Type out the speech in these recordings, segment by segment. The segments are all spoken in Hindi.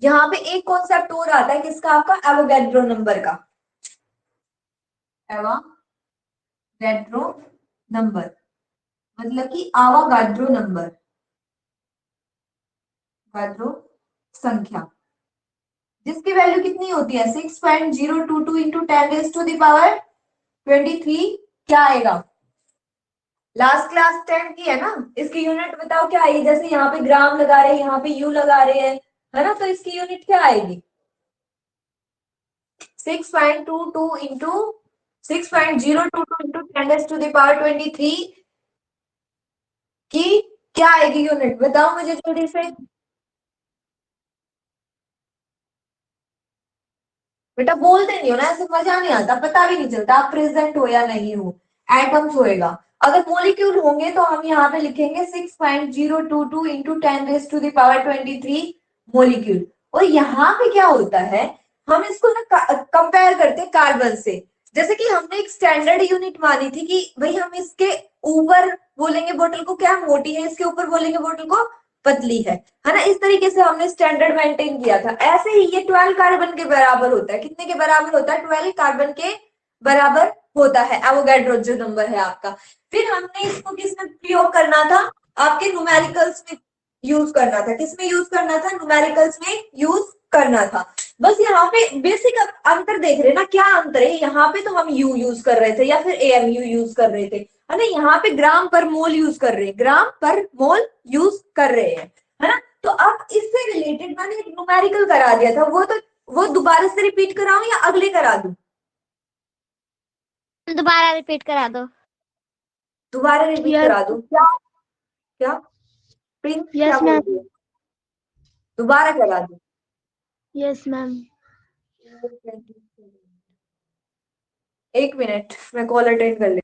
यहाँ पे एक कॉन्सेप्ट और आता है किसका, आपका एवोगैड्रो नंबर का, एवोगैड्रो नंबर मतलब कि आवागाड्रो नंबर, गाड्रो संख्या, जिसकी वैल्यू कितनी होती है 6.022 इंटू 10⁻⁻23। क्या आएगा, लास्ट क्लास 10 की है ना, इसकी यूनिट बताओ क्या आएगी, जैसे यहाँ पे ग्राम लगा रहे हैं, यहाँ पे यू लगा रहे हैं, है ना, तो इसकी यूनिट क्या आएगी 6.22 इंटू 6.022 इंटू 10⁻23 की क्या आएगी यूनिट, बताओ मुझे जल्दी से। बेटा बोलते नहीं हो ना, ऐसे मजा नहीं आता, पता भी नहीं चलता आप प्रेजेंट हो या नहीं हो। एटम्स होएगा, अगर मोलिक्यूल होंगे तो हम यहाँ पे लिखेंगे 6.022 इंटू 10⁻23 मोलिक्यूल। और यहाँ पे क्या होता है, हम इसको ना कंपेयर करते हैं कार्बन से। जैसे कि हमने एक स्टैंडर्ड यूनिट मानी थी कि भाई हम इसके ऊपर बोलेंगे बोतल को क्या मोटी है, इसके ऊपर बोलेंगे बोतल को पतली है ना, इस तरीके से हमने स्टैंडर्ड मेंटेन किया था। ऐसे ही ये 12 कार्बन के बराबर होता है, कितने के बराबर होता है 12 कार्बन के बराबर होता है एवोगैड्रो जो नंबर है आपका। फिर हमने इसको किसमें प्रयोग करना था, आपके न्यूमेरिकल्स में यूज करना था, किसमें यूज करना था, न्यूमेरिकल्स में यूज करना था। बस यहाँ पे बेसिक अंतर देख रहे हैं ना, क्या अंतर है, यहाँ पे तो हम यू यूज कर रहे थे या फिर एएमयू यूज कर रहे थे, है ना, यहाँ पे ग्राम पर मोल यूज कर रहे हैं, ग्राम पर मोल यूज कर रहे हैं, है ना। तो अब इससे रिलेटेड मैंने एक न्यूमेरिकल करा दिया था, वो दोबारा से रिपीट कराऊं या अगले करा दूं, दोबारा रिपीट करा दो। दोबारा रिपीट करा दूं क्या, क्या प्रिंस क्या यस बोल मैम। रही है, दोबारा करा दूं। Yes ma'am. एक मिनट मैं कॉल अटेंड कर लेती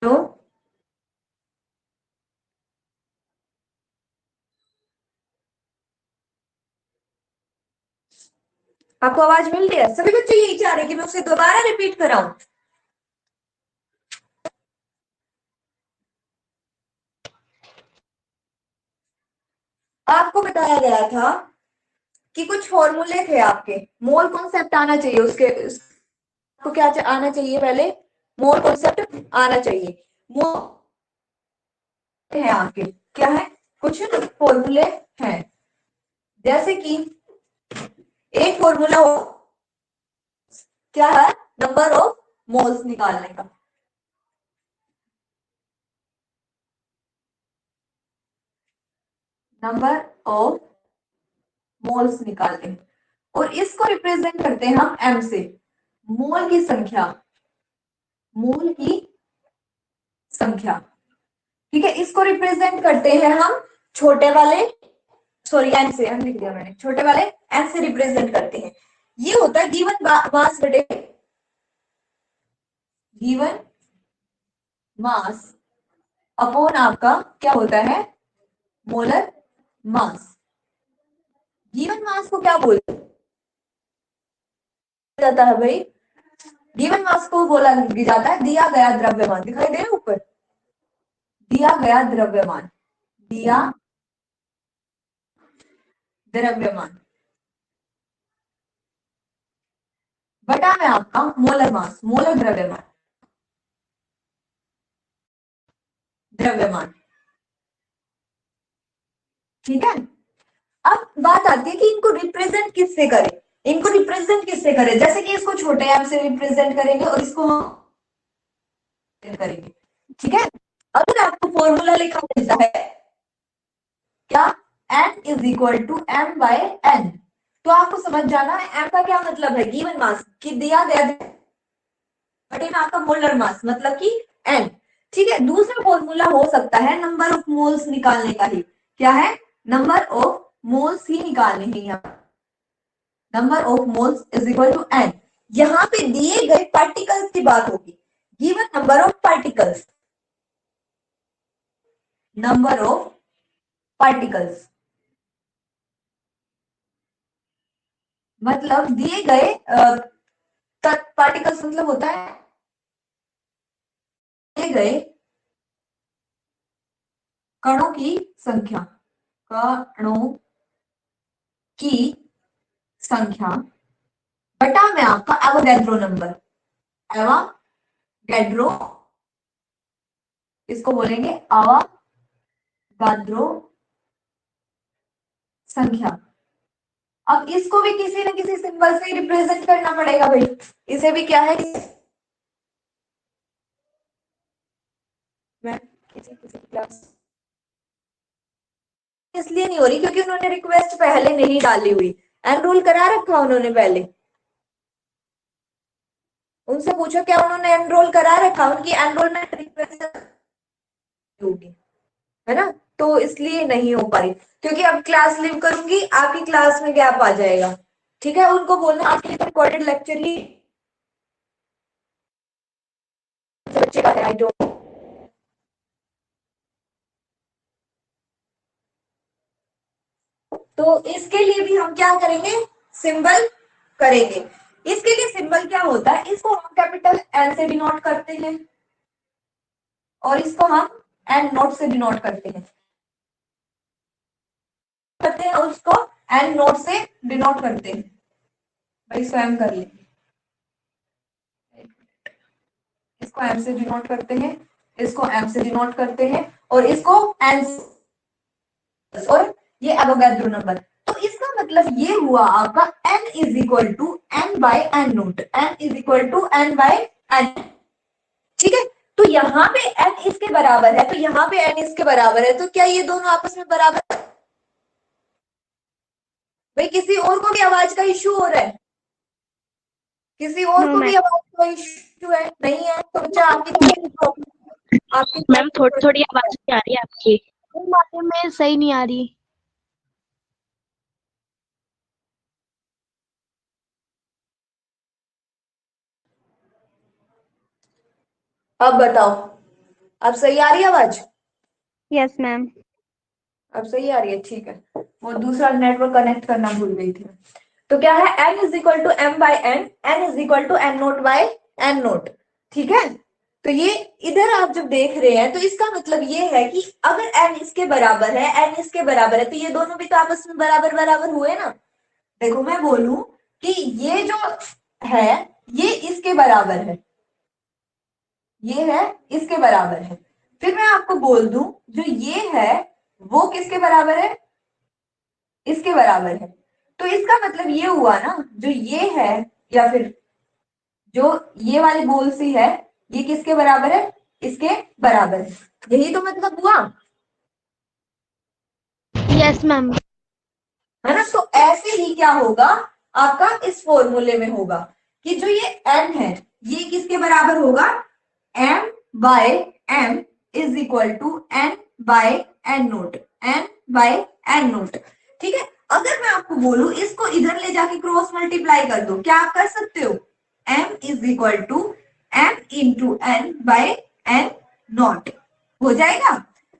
हूँ। आपको आवाज मिल रही है, सभी बच्चे यही चाह रहे हैं कि मैं उसे दोबारा रिपीट कराऊं। आपको बताया गया था कि कुछ फॉर्मूले थे आपके, मोल कॉन्सेप्ट आना चाहिए आपको क्या आना चाहिए पहले, मोल कॉन्सेप्ट आना चाहिए। मोल है आपके, क्या है, कुछ फॉर्मूले हैं, जैसे कि एक फॉर्मूला हो क्या है, नंबर ऑफ मोल्स निकालने का, नंबर ऑफ मोल्स निकालने, और इसको रिप्रेजेंट करते हैं हम एम से, मोल की संख्या, मोल की संख्या, ठीक है, इसको रिप्रेजेंट करते हैं हम छोटे वाले, सॉरी एन से, एन लिख दिया मैंने, छोटे वाले एन से रिप्रेजेंट करते हैं। ये होता है गिवन मास बटे गिवन मास अपॉन आपका क्या होता है, मोलर मास। गिवन मास को क्या बोलते जाता है भाई, गिवन मास को बोला जाता है दिया गया द्रव्यमान, दिखाई दे रहा है ऊपर, दिया गया द्रव्यमान, दिया द्रव्यमान बटा में आपका मोलर मास, मोलर द्रव्यमान, द्रव्यमान, ठीक है। अब बात आती है कि इनको रिप्रेजेंट किससे करें, इनको रिप्रेजेंट किससे करें, जैसे कि इसको छोटे एम से रिप्रेजेंट करेंगे और इसको करेंगे, ठीक है। अगर आपको फॉर्मूला लिखा मिलता है क्या, n is equal to m by n, तो आपको समझ जाना है m का क्या मतलब है, गिवन मास कि दिया गया बटे में आपका मोलर मास मतलब कि n, ठीक है। दूसरा फॉर्मूला हो सकता है नंबर ऑफ मोल्स निकालने का ही, क्या है, नंबर ऑफ मोल्स ही निकालने हैं यहाँ, number of moles is equal to n, यहाँ पे दिए गए पार्टिकल्स की बात होगी, given number of particles, number of particles मतलब दिए गए पार्टिकल्स मतलब होता है दिए गए कणों की संख्या, कणों की संख्या बटा में आपका एवोगैड्रो नंबर, एवोगैड्रो, इसको बोलेंगे एवोगाद्रो संख्या। अब इसको भी किसी न किसी सिंबल से रिप्रेजेंट करना पड़ेगा भाई। इसे भी क्या है, मैं किसी किसी क्लास इसलिए नहीं हो रही क्योंकि उन्होंने रिक्वेस्ट पहले नहीं डाली हुई, एनरोल करा रखा उन्होंने पहले। उनसे पूछो क्या उन्होंने एनरोल करा रखा, उनकी एनरोलमेंट रिक्वेस्ट होगी, है ना, तो इसलिए नहीं हो पाई। क्योंकि अब क्लास लीव करूंगी, आपकी क्लास में गैप आ जाएगा। ठीक है, उनको बोलना आपके रिकॉर्डेड लेक्चर ही बच्चे का है, आई डोंट। तो इसके लिए भी हम क्या करेंगे, सिंबल करेंगे। इसके लिए सिंबल क्या होता है, इसको हम कैपिटल एल से डिनोट करते हैं और इसको हम एन नोट से डिनोट करते हैं, और उसको एन नोट से डिनोट करते हैं। भाई स्वयं कर ले, इसको एम से डिनोट करते हैं, इसको एम से डिनोट करते हैं और इसको एन, और ये एवोगैड्रो नंबर। तो इसका मतलब ये हुआ आपका n is equal to n by n naught, n is equal to n by n. ठीक है, तो यहाँ पे n इसके बराबर है, तो यहाँ पे n इसके बराबर है, तो क्या ये दोनों आपस में बराबर है? भाई किसी और को भी आवाज का इश्यू हो रहा है, किसी और नो को मैम। भी आवाज का इश्यू है, नहीं है तो बच्चा आपकी प्रॉब्लम, मैम थोड़ी थोड़ी आपकी आवाज नहीं आ रही है आपकी, बातें में सही नहीं आ रही। अब बताओ, अब सही आ रही है आवाज? Yes ma'am. अब सही आ रही है, ठीक है। वो दूसरा नेटवर्क कनेक्ट करना भूल गई थी। तो क्या है, n is equal to m by n, n is equal to n naught by n naught. ठीक है, तो ये इधर आप जब देख रहे हैं तो इसका मतलब ये है कि अगर n इसके बराबर है, n इसके बराबर है, तो ये दोनों भी तो आपस में बराबर बराबर हुए ना। देखो मैं बोलूं कि ये जो है ये इसके बराबर है, ये है इसके बराबर है, फिर मैं आपको बोल दूं जो ये है वो किसके बराबर है, इसके बराबर है। तो इसका मतलब ये हुआ ना, जो ये है या फिर जो ये वाली बोल सी है, ये किसके बराबर है, इसके बराबर है। यही तो मतलब हुआ, यस मैम। है ना। तो ऐसे ही क्या होगा आपका इस फॉर्मूले में होगा कि जो ये n है ये किसके बराबर होगा, m by m is equal to n by n naught, n by n naught. ठीक है, अगर मैं आपको बोलूं इसको इधर ले जाके क्रॉस मल्टीप्लाई कर दो, क्या आप कर सकते हो, m is equal to m into n by n naught हो जाएगा।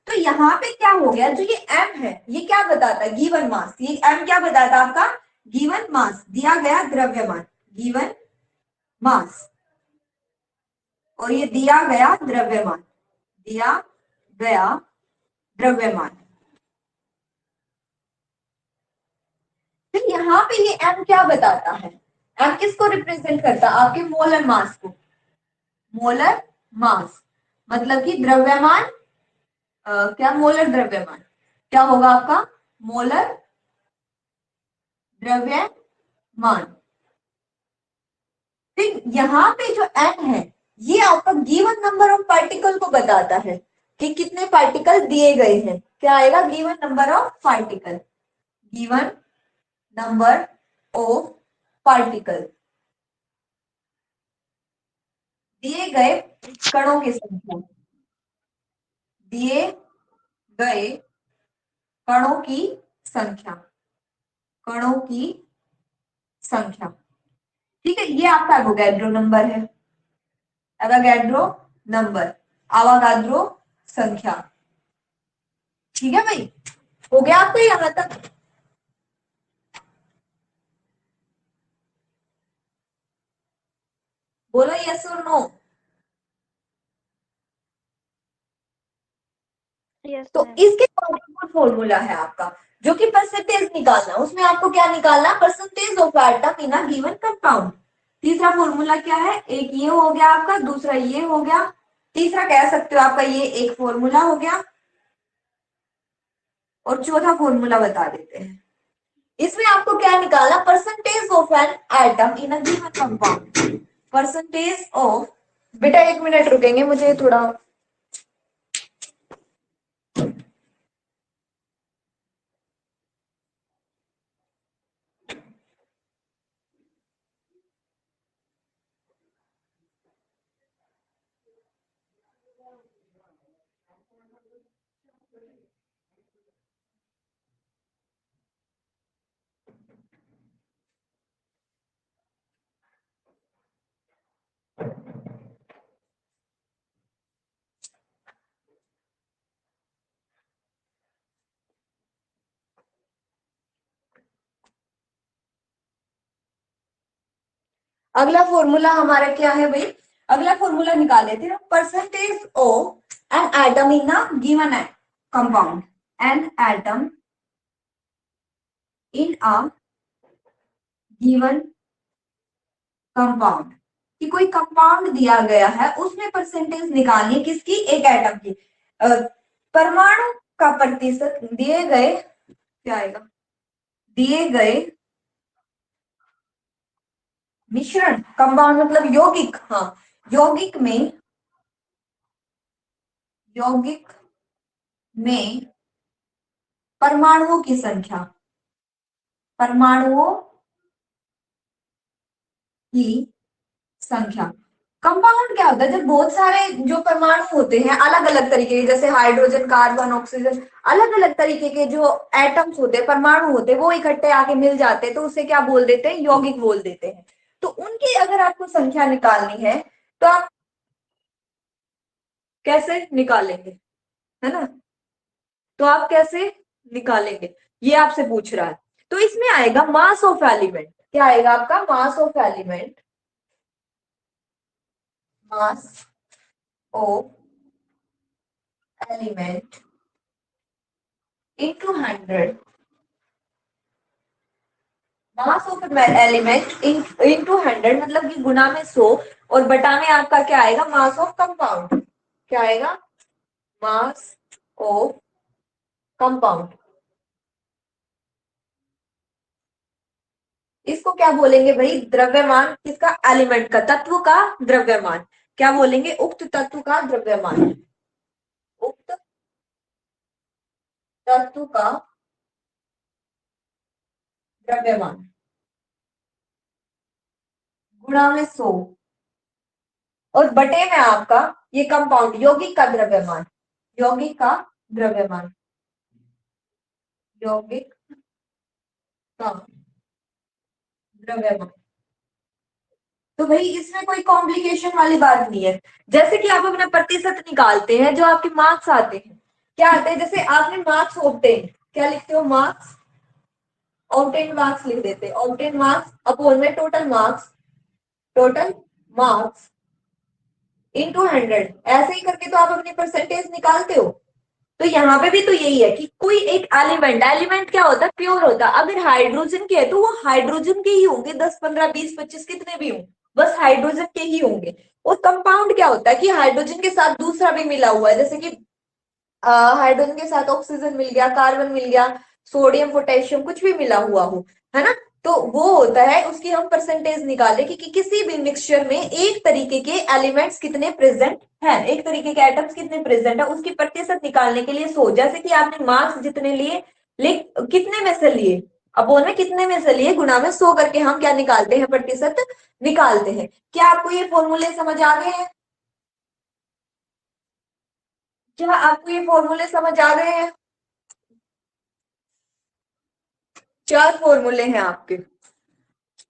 तो यहाँ पे क्या हो गया, जो ये m है ये क्या बताता है, गिवन मास। ये m क्या बताता है आपका, गिवन मास, दिया गया द्रव्यमान, गिवन मास, और ये दिया गया द्रव्यमान, दिया गया द्रव्यमान। फिर यहाँ पे ये m क्या बताता है, m किसको रिप्रेजेंट करता है, आपके मोलर मास को, मोलर मास, मतलब कि द्रव्यमान, क्या मोलर द्रव्यमान, क्या होगा आपका मोलर द्रव्यमान। फिर यहाँ पे जो n है ये आपका गिवन नंबर ऑफ पार्टिकल को बताता है कि कितने पार्टिकल दिए गए हैं, क्या आएगा, given number of particle, given number of particle, दिए गए कणों की संख्या, दिए गए कणों की संख्या, कणों की संख्या। ठीक है, ये आपका एवोगैड्रो नंबर है, एवोगैड्रो नंबर, आवागाद्रो संख्या। ठीक है भाई, हो गया आपको यहां तक, बोलो यस और नो। Yes, तो ma'am. इसके बाद फॉर्मूला है आपका जो कि परसेंटेज निकालना, उसमें आपको क्या निकालना, percentage of atom in a given compound. तीसरा फॉर्मूला क्या है, एक ये हो गया आपका, दूसरा ये हो गया, तीसरा कह सकते हो आपका ये एक फॉर्मूला हो गया, और चौथा फॉर्मूला बता देते हैं। इसमें आपको क्या निकालना, percentage of an atom in a given compound. Percentage of, बेटा 1 मिनट रुकेंगे, मुझे थोड़ा अगला फॉर्मूला हमारा क्या है भाई, अगला फॉर्मूला निकाल लेते हैं, percentage of an atom in a given compound, an atom in a given compound, कि कोई कंपाउंड दिया गया है उसमें परसेंटेज निकालनी है किसकी, एक एटम की। परमाणु का प्रतिशत दिए गए, क्या आएगा, दिए गए मिश्रण, कंपाउंड मतलब यौगिक, हाँ यौगिक में, यौगिक में परमाणुओं की संख्या, परमाणुओं की संख्या। कंपाउंड क्या होता है, जब बहुत सारे जो परमाणु होते हैं अलग अलग तरीके के, जैसे हाइड्रोजन, कार्बन, ऑक्सीजन, अलग अलग तरीके के जो एटम्स होते हैं, परमाणु होते हैं, वो इकट्ठे आके मिल जाते हैं, तो उसे क्या बोल देते हैं, यौगिक बोल देते हैं। तो उनकी अगर आपको संख्या निकालनी है तो आप कैसे निकालेंगे, है ना, तो आप कैसे निकालेंगे, ये आपसे पूछ रहा है। तो इसमें आएगा मास ऑफ एलिमेंट, क्या आएगा आपका, mass of element, mass of element into 100, mass of element into 100 मतलब कि गुना में 100, और बटा में आपका क्या आएगा, मास ऑफ कंपाउंड, क्या आएगा, मास ऑफ कंपाउंड। इसको क्या बोलेंगे भाई, द्रव्यमान किसका, एलिमेंट का, तत्व का द्रव्यमान, क्या बोलेंगे, उक्त तत्व का द्रव्यमान, उक्त तत्व का द्रव्यमान गुणा में 100, और बटे में आपका ये कंपाउंड यौगिक का द्रव्यमान, यौगिक का द्रव्यमान, यौगिक का द्रव्यमान। तो भाई इसमें कोई कॉम्प्लिकेशन वाली बात नहीं है। जैसे कि आप अपना प्रतिशत निकालते हैं, जो आपके मार्क्स आते हैं, क्या आते हैं, जैसे आपने मार्क्स ऑब्टेन, क्या लिखते हो, मार्क्स ऑब्टेन, मार्क्स लिख देते हैं, ऑब्टेन मार्क्स अपॉन में total marks, total marks into 100, ऐसे ही करके तो आप अपनी परसेंटेज निकालते हो। तो यहाँ पे भी तो यही है कि कोई एक एलिमेंट, एलिमेंट क्या होता है, प्योर होता है, अगर हाइड्रोजन के है तो वो हाइड्रोजन के ही होंगे, 10 15 20 25 कितने भी हों, बस हाइड्रोजन के ही होंगे। और कंपाउंड क्या होता है कि हाइड्रोजन के साथ दूसरा भी मिला हुआ है, जैसे कि हाइड्रोजन के साथ ऑक्सीजन मिल गया, कार्बन मिल गया, सोडियम पोटेशियम कुछ भी मिला हुआ हो, है ना, तो वो होता है, उसकी हम परसेंटेज निकाले कि किसी भी मिक्सचर में एक तरीके के एलिमेंट्स कितने प्रेजेंट है, एक तरीके के एटम्स कितने प्रेजेंट है, उसकी प्रतिशत निकालने के लिए 100, जैसे कि आपने मार्क्स जितने लिए, कितने में से लिए, अपोन में कितने में से लिए, गुना में 100 करके हम क्या निकालते हैं, प्रतिशत निकालते हैं। क्या आपको ये फॉर्मूले समझ आ गए हैं, क्या आपको ये फॉर्मूले समझ आ गए हैं? 4 फॉर्मूले हैं आपके।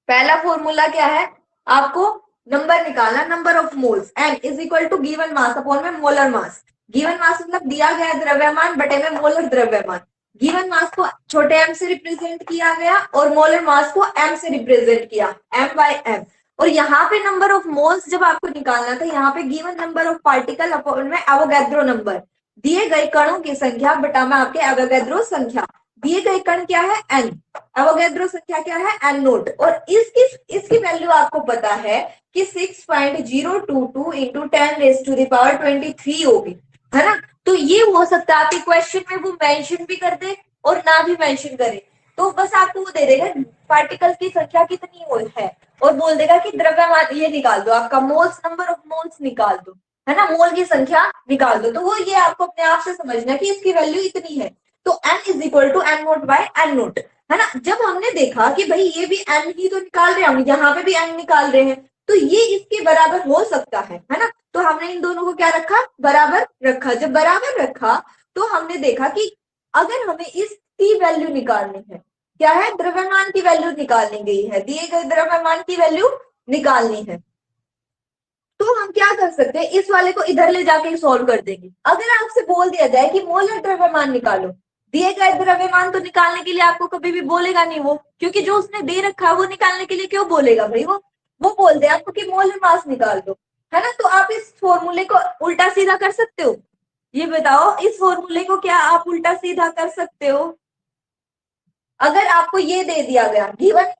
पहला फॉर्मूला क्या है, आपको नंबर निकालना, number of moles, n is equal to given mass upon में मोलर मास। गिवन मास मतलब दिया गया द्रव्यमान बटे में मोलर द्रव्यमान। गिवन मास को छोटे m से रिप्रेजेंट किया गया और मोलर मास को m से रिप्रेजेंट किया, m/m। और यहाँ पे नंबर ऑफ मोल्स जब आपको निकालना था, यहाँ पे given number of particle upon में एवोगैड्रो नंबर, दिए गए कणों की संख्या बटा में आपके एवोगैड्रो संख्या। दिए गए कण क्या है n, एवोगैड्रो संख्या क्या है n नोट, और इसकी वैल्यू आपको पता है कि 6.022 इंटू 10⁻23 होगी, है ना। तो ये हो सकता है आपके क्वेश्चन में वो मेंशन भी कर दे और ना भी मेंशन करे, तो बस आपको वो दे देगा पार्टिकल की संख्या कितनी है और बोल देगा कि द्रव्यमान ये निकाल दो, आपका मोल्स, नंबर ऑफ मोल्स निकाल दो, है ना, मोल की संख्या निकाल दो। तो वो ये आपको अपने आप से समझना कि इसकी वैल्यू इतनी है, तो n is equal to n naught by n naught, है ना। जब हमने देखा कि भाई ये भी n ही तो निकाल रहे हैं, हम यहाँ पे भी n निकाल रहे हैं, तो ये इसके बराबर हो सकता है ना। तो हमने इन दोनों को क्या रखा, बराबर रखा। जब बराबर रखा तो हमने देखा कि अगर हमें इसकी वैल्यू निकालनी है, क्या है, द्रव्यमान की वैल्यू निकालनी गई है, दिए गए द्रव्यमान की वैल्यू निकालनी है, तो हम क्या कर सकते हैं, इस वाले को इधर ले जाके सॉल्व कर देंगे। अगर आपसे बोल दिया जाए कि मोलर द्रव्यमान निकालो, दिए गए द्रव्यमान तो निकालने के लिए आपको कभी भी बोलेगा नहीं वो, क्योंकि जो उसने दे रखा है वो निकालने के लिए क्यों बोलेगा भाई, वो बोल दे आपको कि मोलर मास निकाल दो, है ना। तो आप इस फॉर्मूले को उल्टा सीधा कर सकते हो, ये बताओ, इस फॉर्मूले को क्या आप उल्टा सीधा कर सकते हो? अगर आपको ये दे दिया गया गिवन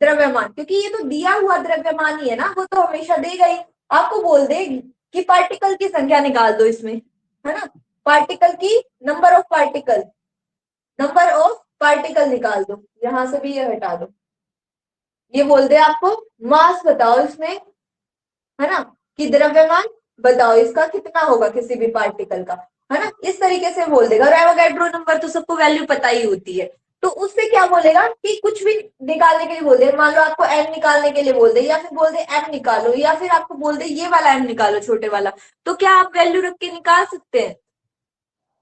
द्रव्यमान, क्योंकि ये तो दिया हुआ द्रव्यमान ही है ना, वो तो हमेशा देगा ही, आपको बोल दे कि पार्टिकल की संख्या निकाल दो इसमें, है ना, पार्टिकल की, नंबर ऑफ पार्टिकल निकाल दो, यहां से भी ये हटा दो, ये बोल दे आपको मास बताओ इसमें, है ना, कि द्रव्यमान बताओ इसका कितना होगा किसी भी पार्टिकल का, है ना, इस तरीके से बोल देगा। और एवोगैड्रो नंबर तो सबको वैल्यू पता ही होती है, तो उससे क्या बोलेगा कि कुछ भी निकालने के लिए बोल दे, मान लो आपको एन निकालने के लिए बोल दे, या फिर बोल दे एम निकालो, या फिर आपको बोल दे ये वाला एम निकालो, छोटे वाला, तो क्या आप वैल्यू रख के निकाल सकते हैं?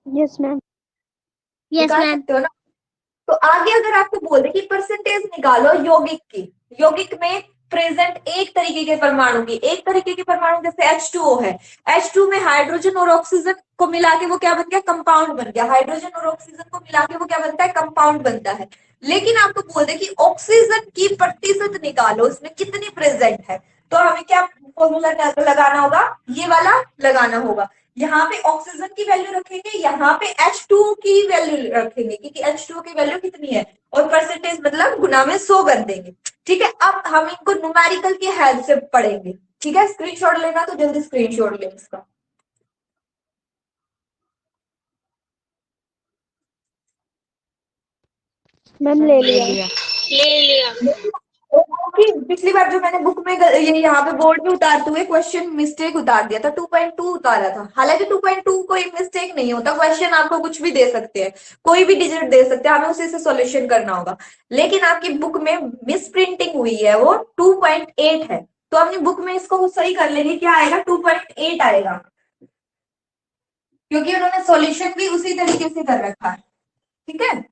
Yes ma'am. यस निकाल मैम। सकते हो ना। तो आगे अगर आपको बोल दे कि परसेंटेज निकालो यौगिक की, यौगिक में प्रेजेंट एक तरीके के परमाणु की, एक तरीके के परमाणु जैसे H2O है, H2 में हाइड्रोजन और ऑक्सीजन को मिला के वो क्या बन गया, कंपाउंड बन गया, हाइड्रोजन और ऑक्सीजन को मिला के वो क्या बनता है, कंपाउंड बनता है। लेकिन आपको बोल दे कि ऑक्सीजन की प्रतिशत निकालो, इसमें कितनी प्रेजेंट है, तो हमें क्या फॉर्मूला लगाना होगा, ये वाला लगाना होगा। यहाँ पे ऑक्सीजन की वैल्यू रखेंगे, यहाँ पे H2O की वैल्यू रखेंगे, क्योंकि H2O की वैल्यू कितनी है, और परसेंटेज मतलब गुना में 100 कर देंगे। ठीक है, अब हम इनको न्यूमेरिकल की हेल्प से पढ़ेंगे। ठीक है, स्क्रीनशॉट लेना तो जल्दी स्क्रीनशॉट ले इसका। मैम ले लिया। ले लिया। पिछली बार जो मैंने बुक में ये यहाँ पे बोर्ड में उतारते हुए क्वेश्चन मिस्टेक उतार दिया था, 2.2 उतारा था, हालांकि 2.2 कोई मिस्टेक नहीं होता, क्वेश्चन आपको कुछ भी दे सकते हैं, कोई भी डिजिट दे सकते हैं, हमें उसी से सॉल्यूशन करना होगा। लेकिन आपकी बुक में मिस प्रिंटिंग हुई है, वो 2.8 है, तो अपनी बुक में इसको सही कर लेंगे, क्या आएगा, 2.8 आएगा, क्योंकि उन्होंने सॉल्यूशन भी उसी तरीके से कर रखा है। ठीक है,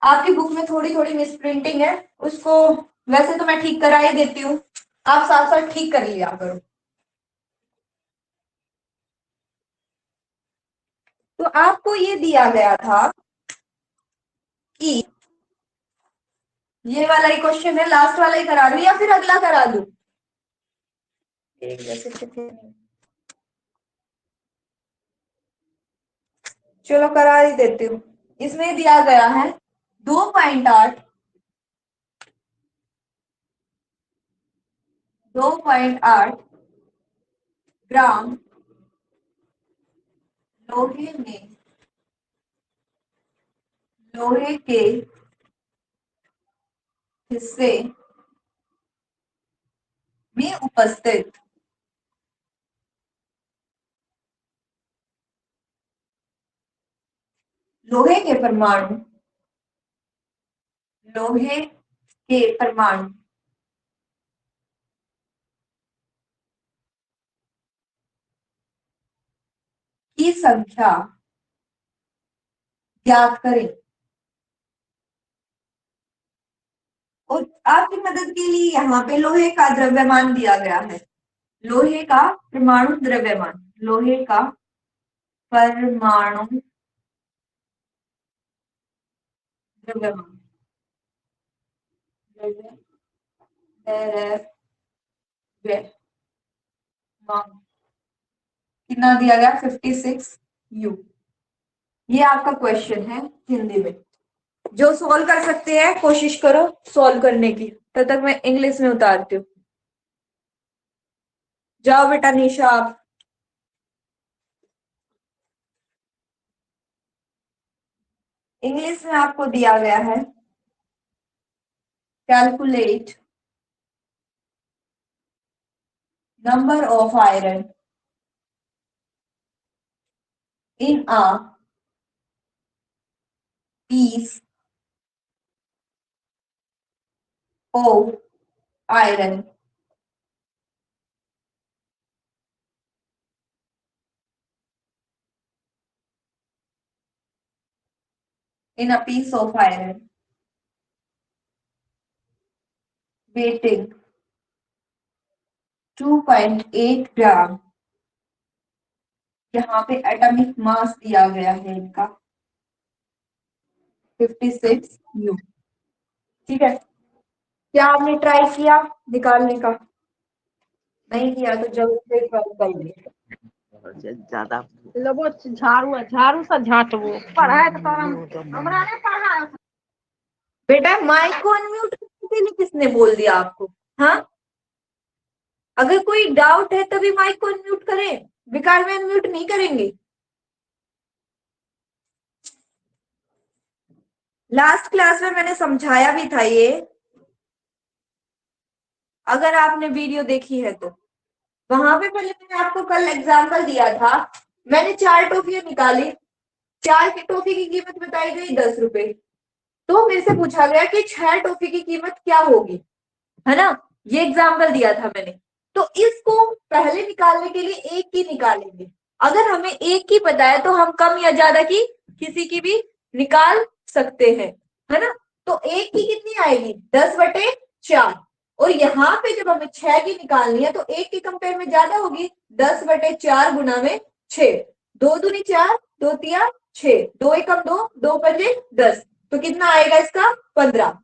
आपकी बुक में थोड़ी थोड़ी मिस प्रिंटिंग है, उसको वैसे तो मैं ठीक करा ही देती हूँ, आप साथ साथ ठीक कर लिया करो। तो आपको ये दिया गया था कि ये वाला ही क्वेश्चन है, लास्ट वाला ही करा दूं या फिर अगला करा दूं, एक जैसे थे नहीं। चलो करा ही देती हूँ। इसमें दिया गया है 2.8 ग्राम लोहे में, लोहे के हिस्से में उपस्थित लोहे के परमाणु, लोहे के परमाणु की संख्या ज्ञात करें। और आपकी मदद के लिए यहाँ पे लोहे का द्रव्यमान दिया गया है, लोहे का परमाणु द्रव्यमान, लोहे का परमाणु द्रव्यमान, द्रव्यमान कितना दिया गया, 56 यू। ये आपका क्वेश्चन है हिंदी में। जो सॉल्व कर सकते हैं कोशिश करो सॉल्व करने की, तब तक मैं इंग्लिश में उतारती हूँ। जाओ बेटा निशा आप। इंग्लिश में आपको दिया गया है calculate number of iron in a piece of iron in a piece of iron weighing 2.8 ग्राम। यहाँ पे एटॉमिक मास दिया गया है इनका 56 न्यू। ठीक है, क्या आपने ट्राई किया निकालने का? नहीं किया तो जल्द से ट्राई कर लीजिए। ज्यादा लोगो झाड़ू झाड़ू से झाँटबो पढ़ाए तो हमरा ने पढ़ा। बेटा माइक को अनम्यूट करने के लिए किसने बोल दिया आपको? हाँ, अगर कोई डाउट है तभी माइक को अनम्यूट करें, बेकार में अनम्यूट नहीं करेंगे। लास्ट क्लास में मैंने समझाया भी था ये, अगर आपने वीडियो देखी है तो। वहां पे पहले मैंने आपको कल एग्जाम्पल दिया था, मैंने 4 टॉफियां निकाली, 4 की टॉफी की कीमत बताई गई 10 रुपए। तो मेरे से पूछा गया कि 6 टॉफी की कीमत क्या होगी, है ना? ये एग्जाम्पल दिया था मैंने। तो इसको पहले निकालने के लिए एक की निकालेंगे। अगर हमें एक की पता है तो हम कम या ज्यादा की किसी की भी निकाल सकते हैं, है ना? तो एक की कितनी आएगी? 10/4। और यहाँ पे जब हमें 6 की निकालनी है तो एक के कंपेयर में ज्यादा होगी, 10/4 गुना में 6। 2 दूनी 4, 2 तिया 6, 2 एकम 2, 2 पंजे 10। तो कितना आएगा इसका? 15।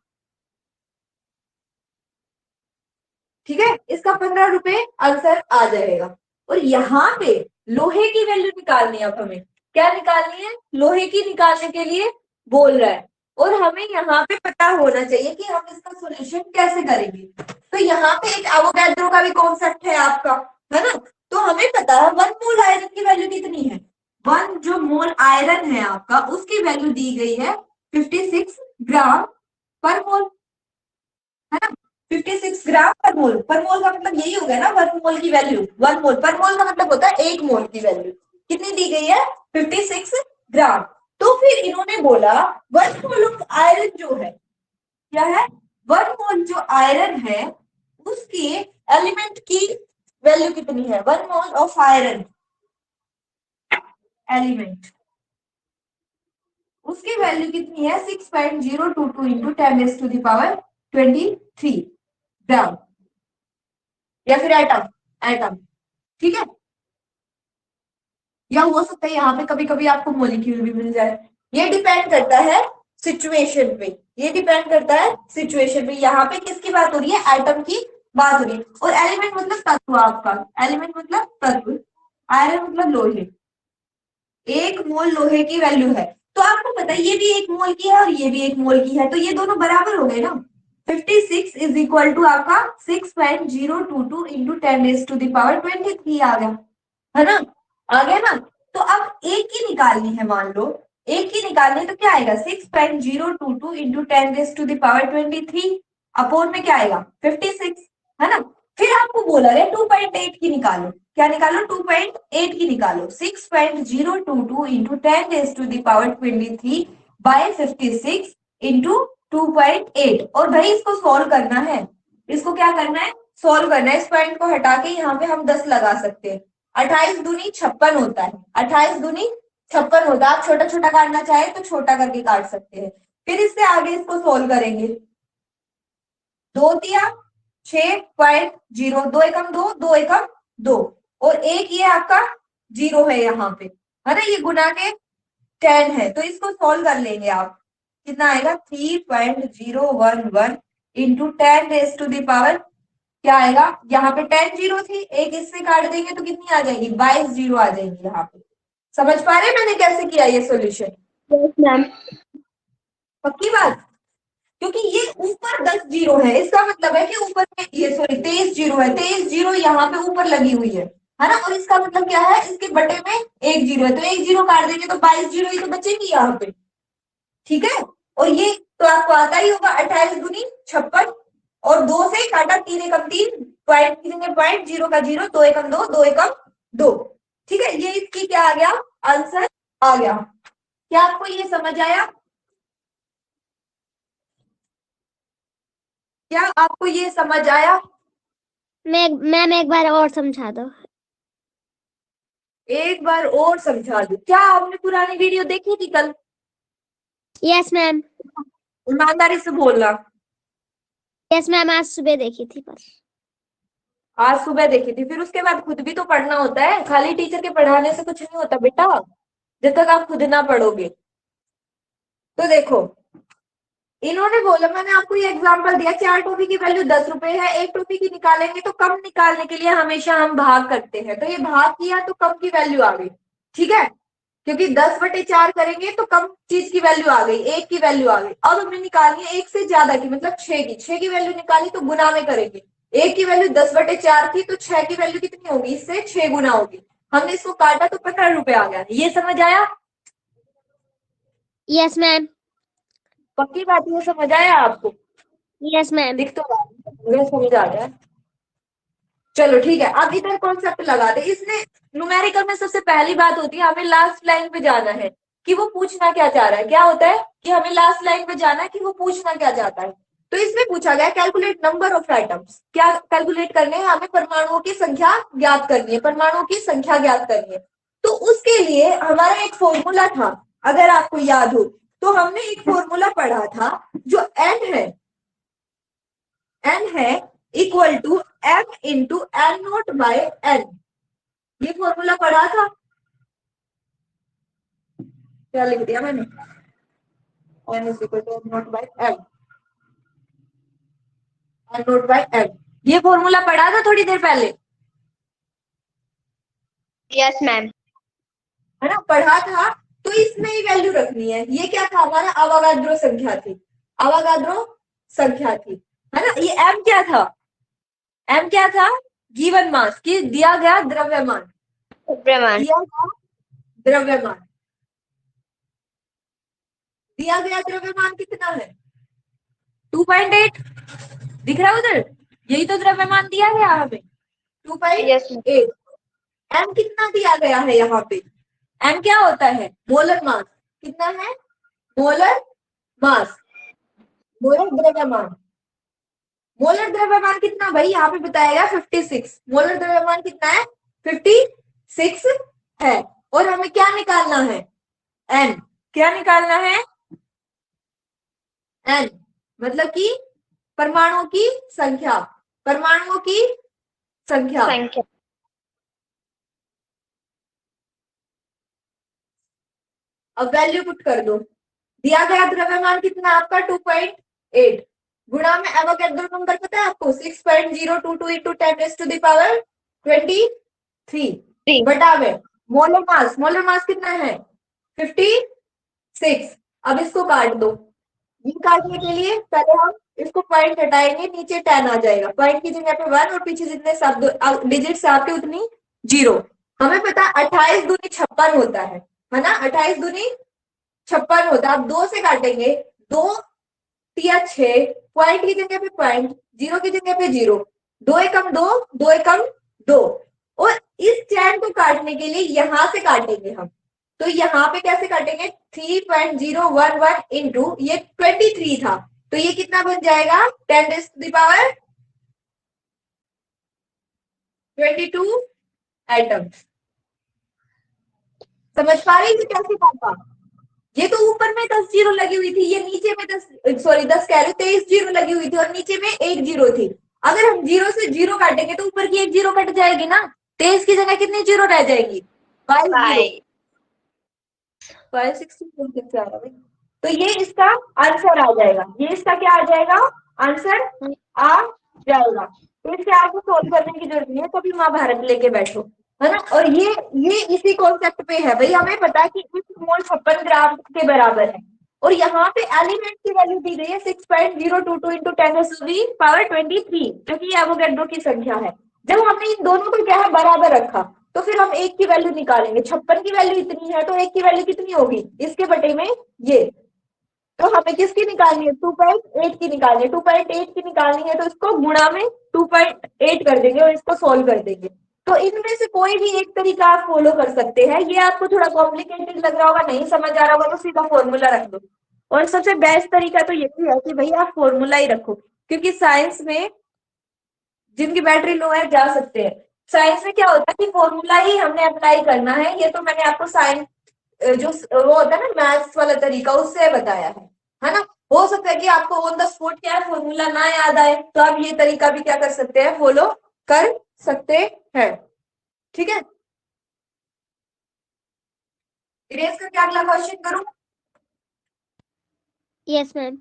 ठीक है, इसका 15 रुपए आंसर आ जाएगा। और यहाँ पे लोहे की वैल्यू निकालनी है। अब हमें क्या निकालनी है? लोहे की निकालने के लिए बोल रहा है, और हमें यहाँ पे पता होना चाहिए कि हम इसका सॉल्यूशन कैसे करेंगे। तो यहाँ पे एक एवोगैड्रो का भी कॉन्सेप्ट है आपका, है ना? तो हमें पता है 1 मोल आयरन की वैल्यू कितनी है। 1 जो मोल आयरन है आपका, उसकी वैल्यू दी गई है 56 ग्राम पर मोल, है ना? 56 ग्राम पर मोल का मतलब यही हो गया ना, 1 मोल की वैल्यू। 1 मोल पर मोल का मतलब होता है 1 मोल की वैल्यू। कितनी दी गई है? 56 ग्राम। तो फिर इन्होंने बोला 1 मोल ऑफ आयरन जो है, क्या है? 1 मोल जो आयरन है उसके एलिमेंट की वैल्यू कितनी है? 1 मोल ऑफ आयरन एलिमेंट, उसकी वैल्यू कितनी है? 6.022 इंटू 10⁻23 ग्राम, या फिर एटम। ठीक है, या हो सकता है यहाँ पे कभी कभी आपको मॉलिक्यूल भी मिल जाए। ये डिपेंड करता है सिचुएशन पे, ये डिपेंड करता है सिचुएशन पे। यहाँ पे किसकी बात हो रही है? एटम की बात हो रही है। और एलिमेंट मतलब तत्व, आपका एलिमेंट मतलब तत्व, आयरन मतलब लोहे। 1 मोल लोहे की वैल्यू है, तो आपको पता है ये भी 1 मोल की है और ये भी 1 मोल की है, तो ये दोनों बराबर हो गए ना। 56 इज इक्वल टू आपका 6.022 इंटू 10⁻23 आ गया, है ना? आ गया ना? तो अब एक की निकालनी है, मान लो एक की निकालनी है, तो क्या आएगा? 6.022 इंटू 10⁻23 अपोन में क्या आएगा? 56, है ना? फिर आपको बोला गया 2.8 की निकालो। क्या निकालो? 2.8 की निकालो। 6.022 इंटू 10⁻23 बाय 56 इंटू 2.8। और भाई इसको सॉल्व करना है, इसको क्या करना है? सॉल्व करना है। इस पॉइंट को हटा के यहाँ पे हम 10 लगा सकते हैं। 28 दूनी 56 होता है, 28 दूनी 56 होता है। आप छोटा छोटा काटना चाहे तो छोटा करके काट सकते हैं। फिर इससे आगे इसको सॉल्व करेंगे। 2 तिया 6.0, 2 एकम 2, 2 एकम 2, और एक ये आपका 0 है यहाँ पे, है ना? ये गुना के 10 है, तो इसको सॉल्व कर लेंगे आप। कितना आएगा? 3.011 इंटू 10⁻, क्या आएगा? यहाँ पे 10 जीरो थी, एक इससे काट देंगे तो कितनी आ जाएगी? 22 जीरो आ जाएगी यहाँ पे। समझ पा रहे हैं मैंने कैसे किया ये सॉल्यूशन? Yes ma'am. पक्की बात? क्योंकि ये ऊपर 10 जीरो है, इसका मतलब है कि ऊपर में ये 23 जीरो है, 23 जीरो यहाँ पे ऊपर लगी हुई है ना? और इसका मतलब क्या है, इसके बटे में एक जीरो है, तो एक जीरो काट देंगे तो 22 जीरो ही तो बचेगी यहाँ पे, ठीक है। और ये तो आपको आता ही होगा, 28 दूनी 56, और 2 से काटा 3 एकम 3, पॉइंट कितने पॉइंट, जीरो का जीरो, 2 एकम 2, 2 एकम 2, ठीक है। ये इसकी क्या आ गया, आंसर आ गया। क्या आपको ये समझ आया? क्या आपको ये समझ आया? मैम एक बार और समझा दो। एक बार और समझा दूं? क्या आपने पुरानी वीडियो देखी थी कल? Yes ma'am. ईमानदारी से बोलना। यस मैम, आज सुबह देखी थी बस। आज सुबह देखी थी, फिर उसके बाद खुद भी तो पढ़ना होता है, खाली टीचर के पढ़ाने से कुछ नहीं होता बेटा, जब तक आप खुद ना पढ़ोगे। तो देखो, इन्होंने बोला, मैंने आपको ये एग्जांपल दिया, 4 टॉफी की वैल्यू 10 रुपए है, 1 टॉफी की निकालेंगे तो कम निकालने के लिए हमेशा हम भाग करते हैं, तो ये भाग किया तो कम की वैल्यू आ गई, ठीक है, क्योंकि 10/4 करेंगे तो कम चीज की वैल्यू आ गई, 1 की वैल्यू आ गई। अब हमने निकालनी है 1 से ज्यादा की, मतलब 6 की वैल्यू निकाली तो गुना में करेंगे। 1 की वैल्यू 10/4 थी तो 6 की वैल्यू कितनी होगी, इससे 6 गुना होगी। हमने इसको काटा तो 15 रुपए आ गया। ये समझ आया? Yes ma'am. पक्की बात, ये समझ आया आपको? Yes ma'am. दिख तो रहा है, मुझे समझ आ गया। चलो ठीक है, अब इधर कॉन्सेप्ट लगा दे। इसमें न्यूमेरिकल में सबसे पहली बात होती है, हमें लास्ट लाइन पे जाना है कि वो पूछना क्या चाह रहा है। क्या होता है कि हमें लास्ट लाइन पे जाना है कि वो पूछना क्या चाहता है। तो इसमें पूछा गया कैलकुलेट नंबर ऑफ एटम्स। क्या कैलकुलेट करने हैं हमें? परमाणुओं की संख्या ज्ञात करनी है, परमाणुओं की संख्या ज्ञात करनी है। तो उसके लिए हमारा एक फॉर्मूला था, अगर आपको याद हो तो हमने एक फॉर्मूला पढ़ा था, जो n है equal to m into n naught by n. ये फॉर्मूला पढ़ा था, क्या लिख दिया मैंने, n is equal to n naught by n, n naught by n. ये फॉर्मूला पढ़ा था थोड़ी देर पहले, यस मैम। है ना, पढ़ा था। तो इसमें ही वैल्यू रखनी है। ये क्या था, हमारा अवोगाद्रो संख्या थी, अवोगाद्रो संख्या थी, है ना। ये m क्या था, m क्या था, गिवन मास, की दिया गया द्रव्यमान, प्रमाण। दिया गया द्रव्यमान, दिया गया द्रव्यमान कितना है, 2.8, दिख रहा है उधर, यही तो द्रव्यमान दिया गया हमें, 2.8। m कितना दिया गया है यहाँ पे, m क्या होता है, मोलर मास। कितना है, मोलर मास, मोलर द्रव्यमान। मोलर द्रव्यमान कितना भाई, यहाँ पे बताया गया 56। मोलर द्रव्यमान कितना है, 56 है। और हमें क्या निकालना है, n। क्या निकालना है, n मतलब कि परमाणुओं की संख्या, परमाणुओं की संख्या। अब वैल्यू पुट कर दो, दिया गया द्रव्यमान कितना आपका 2.8, गुणा में एवोगैड्रो नंबर पता है आपको, 6.022 इंटू 10⁻23 बटा में मोलर मास। मोलर मास कितना है, 56। अब इसको काट दो, ये काटने के लिए पहले हम इसको पॉइंट हटाएंगे, नीचे 10 आ जाएगा, पॉइंट की जगह पे 1 और पीछे जितने शब्द डिजिट्स आपके उतनी 0। हमें पता है 28 दूनी 56 होता है ना, 28 दूनी 56 होता है। आप 2 से काटेंगे, 2 या 6, पॉइंट की जगह पे पॉइंट, 0 की जगह पे 0, 2 एकम 2, 2 एकम 2। और इस चैन को काटने के लिए यहां से काटेंगे हम, तो यहाँ पे कैसे काटेंगे, 3.011 इंटू ये 23 था, तो ये कितना बन जाएगा, 10⁻22 एटम। समझ पा रही थी कैसे काटा? ये तो ऊपर में 10 जीरो लगी हुई थी, ये नीचे में 10 कह रही 23 जीरो लगी हुई थी और नीचे में 1 जीरो थी। अगर हम 0 से 0 काटेंगे तो ऊपर की 1 जीरो कट जाएगी ना, 23 की जगह कितनी जीरो रह जाएगी, 564 भाई। तो ये इसका आंसर आ जाएगा, ये इसका क्या आ जाएगा, आंसर आ जाएगा। तो इससे आपको सोल्व करने की जरूरत नहीं है, कभी महाभारत लेके बैठो, है ना। और ये इसी कॉन्सेप्ट पे है भाई, हमें पता है कि इस मोल 56 ग्राम के बराबर है, और यहाँ पे एलिमेंट की वैल्यू दी गई है 6.022 इंटू 10⁻23, जो कि एवोगैड्रो की संख्या है। जब हमने इन दोनों को क्या है बराबर रखा, तो फिर हम एक की वैल्यू निकालेंगे। 56 की वैल्यू इतनी है, तो एक की वैल्यू कितनी होगी, इसके बटे में ये। तो हमें किसकी निकालनी है, 2.8 की निकालनी है। 2.8 की निकालनी है तो इसको गुणा में 2.8 कर देंगे और इसको सोल्व कर देंगे। तो इनमें से कोई भी एक तरीका आप फॉलो कर सकते हैं। ये आपको थोड़ा कॉम्प्लिकेटेड लग रहा होगा, नहीं समझ आ रहा होगा, तो सीधा फॉर्मूला रख दो। और सबसे बेस्ट तरीका तो यही है कि भाई आप फॉर्मूला ही रखो, क्योंकि साइंस में जिनकी बैटरी लो है जा सकते हैं। साइंस में क्या होता है कि फॉर्मूला ही हमने अप्लाई करना है। ये तो मैंने आपको साइंस जो वो होता है ना मैथ्स वाला तरीका, उससे बताया है ना। हो सकता है कि आपको ऑन द स्पॉट क्या है फॉर्मूला ना याद आए, तो आप ये तरीका भी क्या कर सकते हैं, फॉलो कर सकते हैं। ठीक है, इरेज करके अगला क्वेश्चन करूं। Yes ma'am.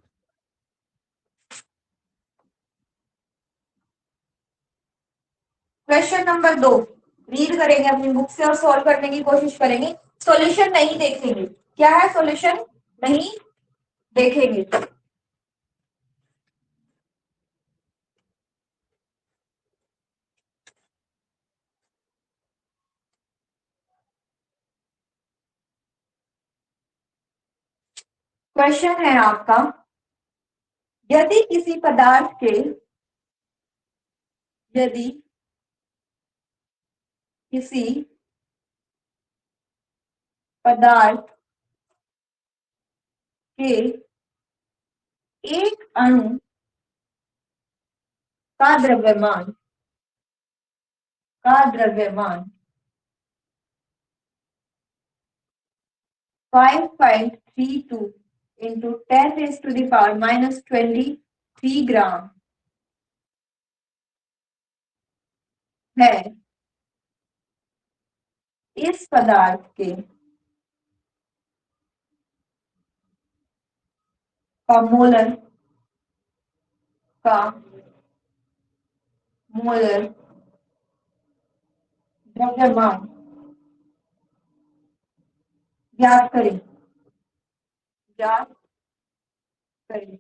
Question number 2 read करेंगे अपनी बुक से और सॉल्व करने की कोशिश करेंगे। सॉल्यूशन नहीं देखेंगे, क्या है, सॉल्यूशन नहीं देखेंगे। क्वेश्चन है आपका, यदि किसी पदार्थ के, यदि किसी पदार्थ के एक अणु का द्रव्यमान, का द्रव्यमान 5.32 इंटू 10⁻⁻23 ग्राम है, इस पदार्थ के का मोलर, का मोलर द्रव्यमान ज्ञात करें, ज्ञात करें।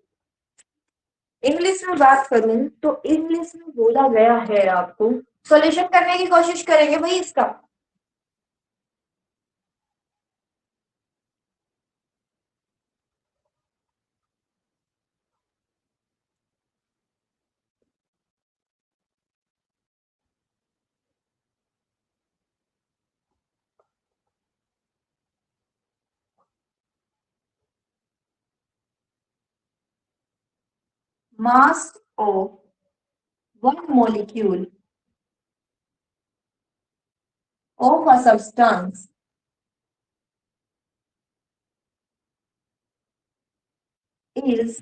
इंग्लिश में बात करूं तो इंग्लिश में बोला गया है आपको, सॉल्यूशन करने की कोशिश करेंगे भाई इसका। Mass of one molecule of a substance is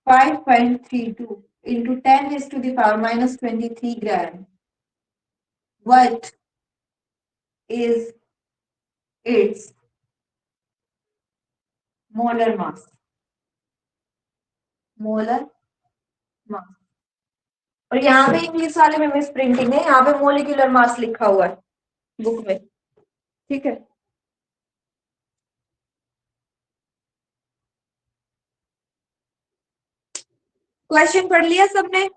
5.32 into 10⁻⁻23 gram. What is its molar mass? Molar mass. और यहाँ पे इंग्लिश वाले में मिस प्रिंटिंग है, यहाँ पे मोलिकुलर मास लिखा हुआ है बुक में। ठीक है, क्वेश्चन पढ़ लिया सबने।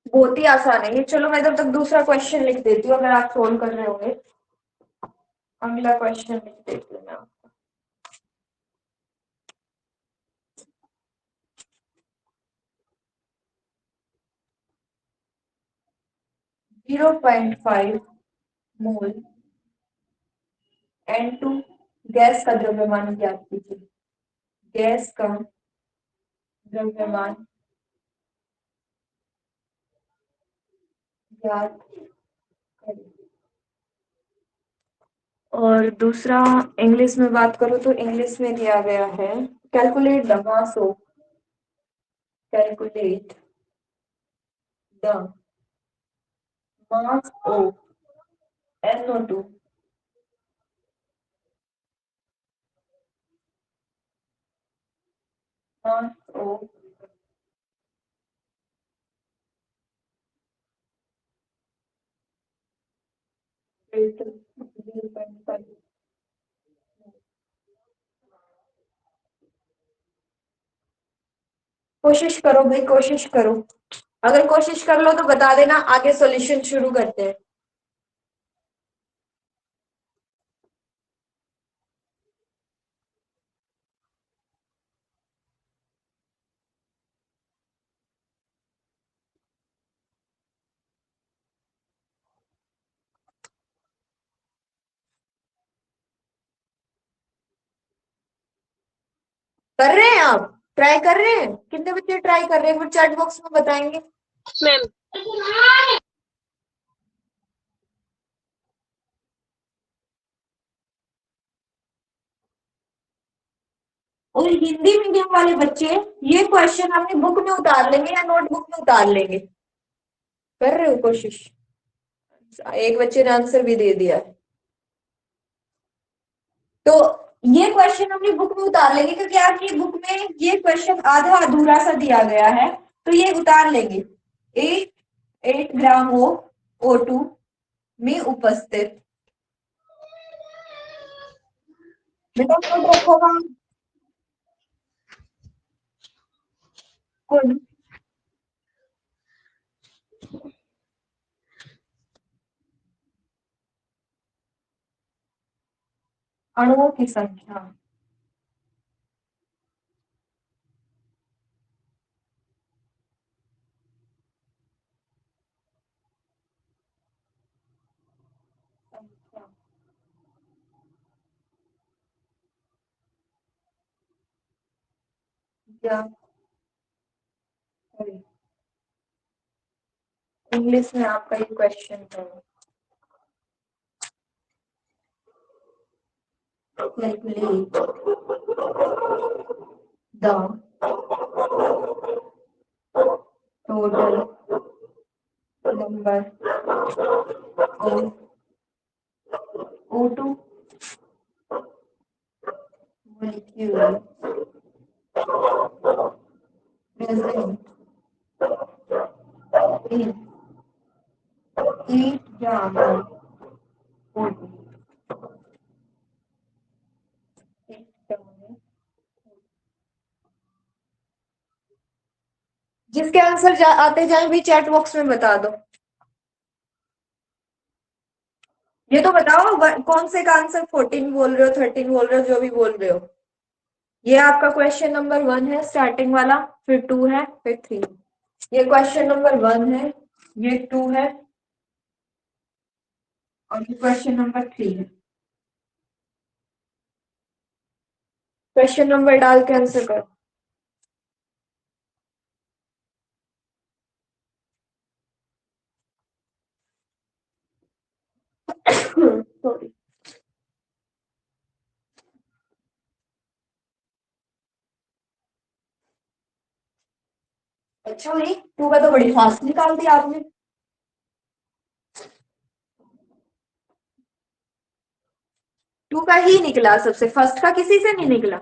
बहुत ही आसान है ये। चलो मैं जब तक दूसरा क्वेश्चन लिख देती हूँ, अगर आप सोल्व कर रहे होंगे। अगला क्वेश्चन लिख देती हूँ मैं। 0.5 मोल N2 गैस का द्रव्यमान ज्ञात कीजिए। गैस का द्रव्यमान ज्ञात करें। और दूसरा इंग्लिश में बात करो तो इंग्लिश में दिया गया है calculate the mass of calculate the mass of NO2 mass of filter 0.5। कोशिश करो भाई, कोशिश करो। अगर कोशिश कर लो तो बता देना, आगे सॉल्यूशन शुरू करते हैं। कर रहे हैं आप? ट्राई कर रहे हैं? कितने बच्चे ट्राई कर रहे हैं? फिर चैट बॉक्स में बताएंगे। मैम और हिंदी मीडियम वाले बच्चे ये क्वेश्चन अपनी बुक में उतार लेंगे या नोटबुक में उतार लेंगे? कर रहे हो कोशिश? एक बच्चे ने आंसर भी दे दिया है। तो ये क्वेश्चन अपनी बुक में उतार लेंगे, क्योंकि आपकी बुक में ये क्वेश्चन आधा अधूरा सा दिया गया है, तो ये उतार लेंगे। 8 ग्राम O2 में उपस्थित, बेटा नोट रखोगा कुल अणुओं की संख्या। या इंग्लिश में आपका ये क्वेश्चन है। Calculate the total number of O2 molecules present in 8 gram of O2। जिसके आंसर आते जाए भी चैट बॉक्स में बता दो। ये तो बताओ कौन से का आंसर 14 बोल रहे हो, 13 बोल रहे हो, जो भी बोल रहे हो। ये आपका क्वेश्चन नंबर 1 है स्टार्टिंग वाला, फिर 2 है, फिर 3। ये क्वेश्चन नंबर 1 है, ये 2 है, और ये क्वेश्चन नंबर 3 है। क्वेश्चन नंबर डाल के आंसर करो। सॉरी। अच्छा भाई, 2 का तो बड़ी फास्ट निकाल दिया आपने। टू का ही निकला सबसे, फर्स्ट का किसी से नहीं निकला।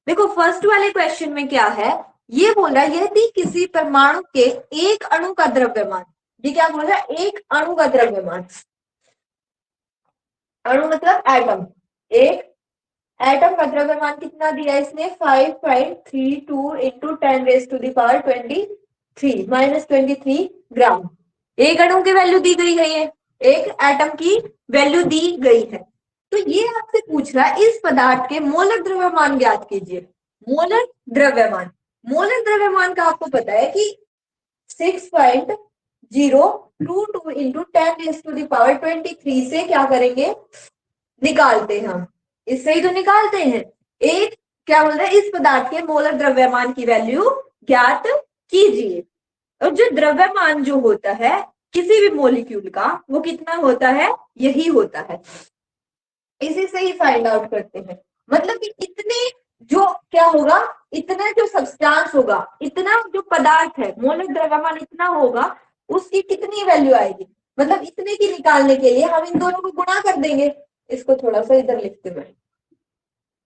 देखो फर्स्ट वाले क्वेश्चन में क्या है, ये बोल रहा है यदि किसी परमाणु के एक अणु का द्रव्यमान, ये क्या बोल रहा है, एक अणु का द्रव्यमान, अणु मतलब एटम, एक एटम का द्रव्यमान कितना दिया इसने, 5.32 इंटू 10⁻23 -23 ग्राम। एक अणु की वैल्यू दी गई है, एक एटम की वैल्यू दी गई है। तो ये आपसे पूछ रहा है इस पदार्थ के मोलर द्रव्यमान ज्ञात कीजिए। मोलर द्रव्यमान, मोलर द्रव्यमान का आपको पता है कि 022 इंटू 10⁻23 से क्या करेंगे, निकालते हैं हम। इससे ही तो निकालते हैं। एक क्या बोल रहे हैं, इस पदार्थ के मोलर द्रव्यमान की वैल्यू ज्ञात कीजिए। और जो द्रव्यमान जो होता है किसी भी मॉलिक्यूल का, वो कितना होता है, यही होता है। इसी से ही फाइंड आउट करते हैं। मतलब कि इतने जो क्या होगा, इतना जो सब्सटेंस होगा, इतना जो पदार्थ है, मोलर द्रव्यमान इतना होगा, उसकी कितनी वैल्यू आएगी, मतलब इतने की निकालने के लिए हम इन दोनों को गुणा कर देंगे। इसको थोड़ा सा इधर लिखते हुए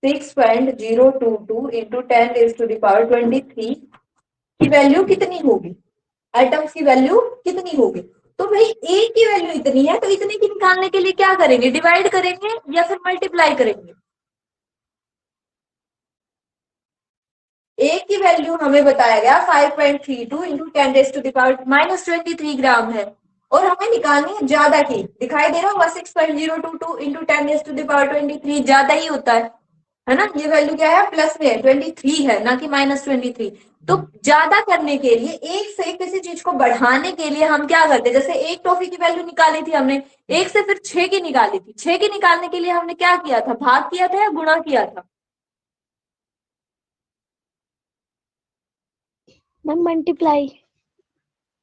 6.022 इंटू 10⁻23 की वैल्यू कितनी होगी, आइटम्स की वैल्यू कितनी होगी। तो भाई ए की वैल्यू इतनी है, तो इतने की निकालने के लिए क्या करेंगे, डिवाइड करेंगे या फिर मल्टीप्लाई करेंगे। ए की वैल्यू हमें बताया गया 5.32 इंटू 10⁻⁻23 ग्राम है, और हमें निकालनी है ज्यादा की। दिखाई दे रहा होगा 6.022 इंटू 10⁻23 ज्यादा ही होता है ना। ये वैल्यू क्या है, प्लस में है, 23 है, ना कि -23। तो ज्यादा करने के लिए, एक से किसी चीज को बढ़ाने के लिए हम क्या करते हैं, जैसे एक टॉफी की वैल्यू निकाली थी हमने, एक से फिर 6 की निकाली थी। 6 की निकालने के लिए हमने क्या किया था, भाग किया था या गुणा किया था। Ma'am multiply.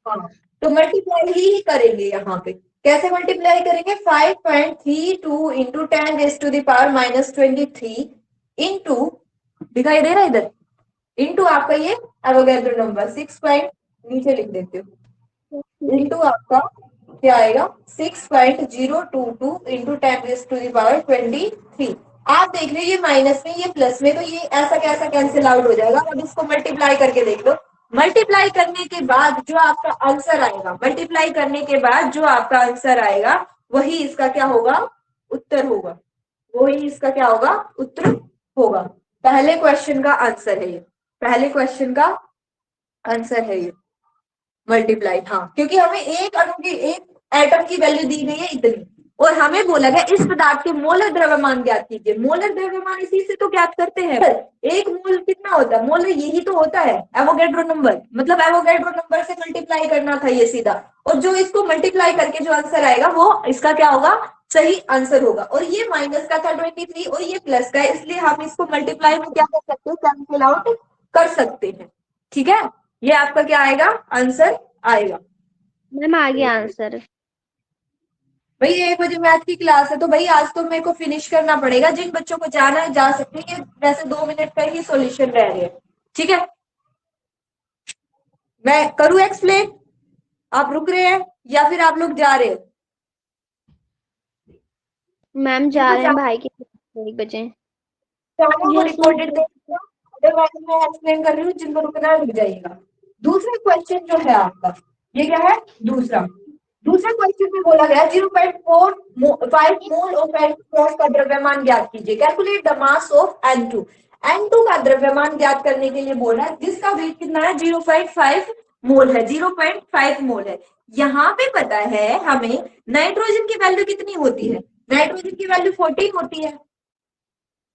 हाँ, तो मल्टीप्लाई ही करेंगे यहाँ पे। कैसे मल्टीप्लाई करेंगे, 5.32 इंटू 10⁻⁻23 इंटू, दिखाई दे रहा है इधर, इंटू आपका ये एवोगैड्रो नंबर 6 पॉइंट, नीचे लिख देते हो, इंटू आपका क्या आएगा 6.022 इंटू 10⁻23। आप देख रहे हो ये माइनस में, ये प्लस में, तो ये ऐसा कैसा कैंसिल आउट हो जाएगा। अब इसको मल्टीप्लाई करके देख लो। मल्टीप्लाई करने के बाद जो आपका आंसर आएगा, मल्टीप्लाई करने के बाद जो आपका आंसर आएगा, वही इसका क्या होगा, उत्तर होगा। वही इसका क्या होगा, उत्तर होगा। पहले क्वेश्चन का आंसर है ये, पहले क्वेश्चन का आंसर है ये मल्टीप्लाई। हाँ, क्योंकि हमें एक अणु की, एक एटम की वैल्यू दी गई है इतनी, और हमें बोला गया इस पदार्थ के मोलर द्रव्यमान ज्ञात कीजिए। मोलर द्रव्यमान इसी से तो ज्ञात करते हैं। एक मोल कितना होता है, मोलर यही तो होता है, एवोगैड्रो नंबर। मतलब एवोगैड्रो नंबर से मल्टीप्लाई करना था ये सीधा, और जो इसको मल्टीप्लाई करके जो आंसर आएगा वो इसका क्या होगा, सही आंसर होगा। और ये माइनस का था 23 और ये प्लस का है, इसलिए हम इसको मल्टीप्लाई में क्या कर सकते हैं, कैंसिल आउट कर सकते हैं। ठीक है, ये आपका क्या आएगा, आंसर आएगा। मैम आ गया आंसर। भाई 1 बजे मैथ की क्लास है, तो भाई आज तो मेरे को फिनिश करना पड़ेगा। जिन बच्चों को जाना है जा सकते हैं, ये वैसे 2 मिनट का ही सॉल्यूशन रह गया। ठीक है, मैं करूं एक्सप्लेन, आप रुक रहे हैं या फिर आप लोग जा रहे हो। मैम जा रहे हैं भाई के 1 बजे। रिकॉर्डेड अदरवाइज मैं एक्सप्लेन कर रही हूँ, जिनको रुकना है रुक जाइएगा। दूसरा क्वेश्चन जो है आपका, ये क्या है, दूसरा क्वेश्चन में बोला गया 0.45 मोल ऑफ N2 का द्रव्यमान ज्ञात कीजिए। Calculate the mass of N2। N2 का द्रव्यमान ज्ञात करने के लिए बोल रहा है, जिसका वेट कितना है, 0.5 मोल है, 0.5 मोल है। यहाँ पे पता है हमें नाइट्रोजन की वैल्यू कितनी होती है, नाइट्रोजन की वैल्यू 14 होती है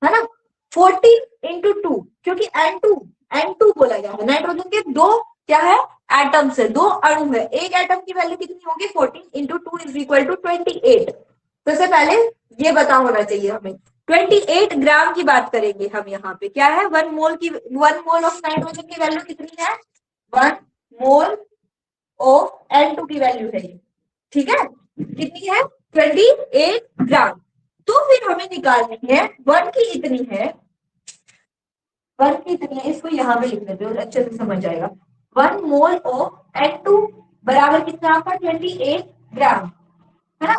ना, 14 इंटू 2, क्योंकि N2 बोला गया है। नाइट्रोजन के 2 क्या है, एटम्स है, 2 अणु है। एक एटम की वैल्यू कितनी होगी, 14 इंटू 2 इज इक्वल टू 28। तो सबसे पहले ये पता होना चाहिए हमें। 28 ग्राम की बात करेंगे हम। यहाँ पे क्या है, 1 मोल ऑफ नाइट्रोजन की वैल्यू कितनी है, 1 मोल ऑफ N2 की वैल्यू है ये। ठीक है, कितनी है, 28 ग्राम। तो फिर हमें निकालनी है 1 की इतनी है, 1 की इतनी है, इसको यहाँ पे लिख देते हो, अच्छे से समझ आएगा। 1 मोल ऑफ N2 बराबर कितना आपका, 28 ग्राम, है ना।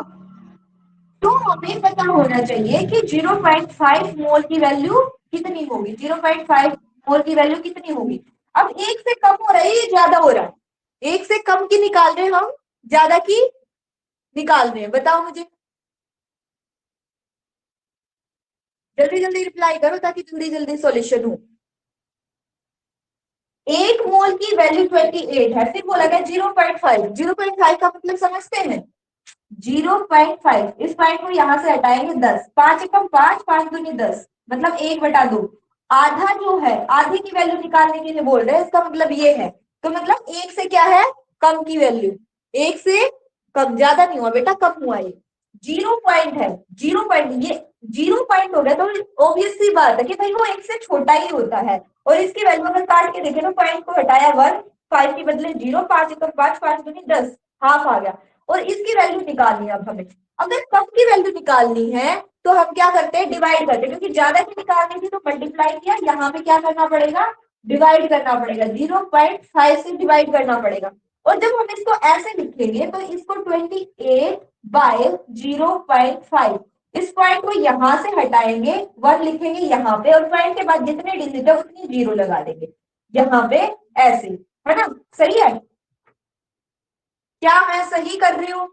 तो हमें पता होना चाहिए कि 0.5 मोल की वैल्यू कितनी होगी, 0.5 मोल की वैल्यू कितनी होगी। अब 1 से कम हो रहा है, ये ज्यादा हो रहा है, 1 से कम की निकाल रहे हैं हम, ज्यादा की निकाल रहे हैं, बताओ मुझे, जल्दी जल्दी रिप्लाई करो ताकि जल्दी जल्दी सॉल्यूशन हो। 1 मोल की वैल्यू 28 है, फिर बोला गया 0.5 का मतलब समझते हैं, 0.5, इस पॉइंट को यहां से हटाएंगे 10, 5 एकम 5, 5 दूनी 10, मतलब 1/2। आधा जो है, आधे की वैल्यू निकालने के लिए बोल रहे हैं, इसका मतलब ये है। तो मतलब 1 से क्या है, कम की वैल्यू, 1 से कम, ज्यादा नहीं हुआ बेटा, कम हुआ ये। 0 पॉइंट है, 0 पॉइंट, ये 0 पॉइंट हो गया तो ऑब्वियस सी बात है कि भाई वो 1 से छोटा ही होता है। और इसकी वैल्यू अगर काट के देखे तो पॉइंट को हटाया 1, 5 के बदले 0, 5 एकम 5, 5 दूनी 10, हाफ आ गया। और इसकी वैल्यू निकालनी है अब हमें। अगर कम की वैल्यू निकालनी है तो हम क्या करते हैं, डिवाइड करते हैं, क्योंकि ज्यादा की निकालनी थी तो मल्टीप्लाई किया, यहाँ पे क्या करना पड़ेगा, डिवाइड करना पड़ेगा, 0.5 से डिवाइड करना पड़ेगा। और जब हम इसको ऐसे लिखेंगे तो इसको 28/0.5, इस पॉइंट को यहां से हटाएंगे, 1 लिखेंगे यहाँ पे, और पॉइंट के बाद जितने डिजिट है उतनी 0 लगा देंगे यहाँ पे, ऐसे, है ना? सही है? क्या मैं सही कर रही हूं?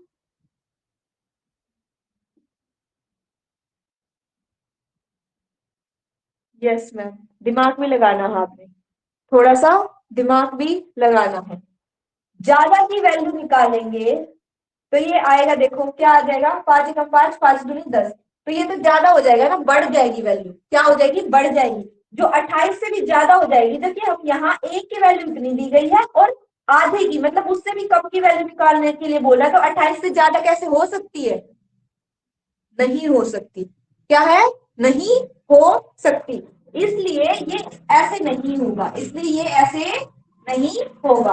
यस मैम, दिमाग भी लगाना है आपने, थोड़ा सा दिमाग भी लगाना है। ज्यादा की वैल्यू निकालेंगे तो ये आएगा, देखो क्या आ जाएगा, 5 एकम 5, 5 दूनी 10, तो ये तो ज्यादा हो जाएगा ना, बढ़ जाएगी वैल्यू, क्या हो जाएगी, बढ़ जाएगी, जो 28 से भी ज्यादा हो जाएगी। जबकि हम यहाँ 1 की वैल्यू इतनी दी गई है और आधे की, मतलब उससे भी कम की वैल्यू निकालने के लिए बोला, तो 28 से ज्यादा कैसे हो सकती है, नहीं हो सकती। क्या है, नहीं हो सकती। इसलिए ये ऐसे नहीं होगा, इसलिए ये ऐसे नहीं होगा।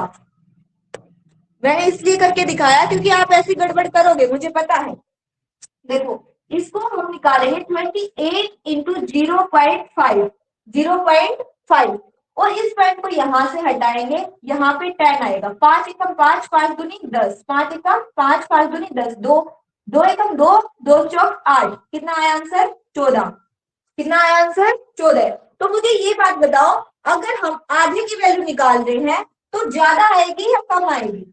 मैंने इसलिए करके दिखाया क्योंकि आप ऐसी गड़बड़ करोगे, मुझे पता है। देखो इसको हम निकालेंगे 28 इंटू 0.5, 0.5, और इस पॉइंट को यहां से हटाएंगे, यहाँ पे 10 आएगा, 5 एकम 5, 5 दूनी 10, 5 एकम 5, 5 दूनी 10, 2, 2 एकम 2, 2 चौक 8, कितना आया आंसर, 14। कितना आया आंसर, 14। तो मुझे ये बात बताओ, अगर हम आधे की वैल्यू निकाल रहे हैं तो ज्यादा आएगी या कम आएगी,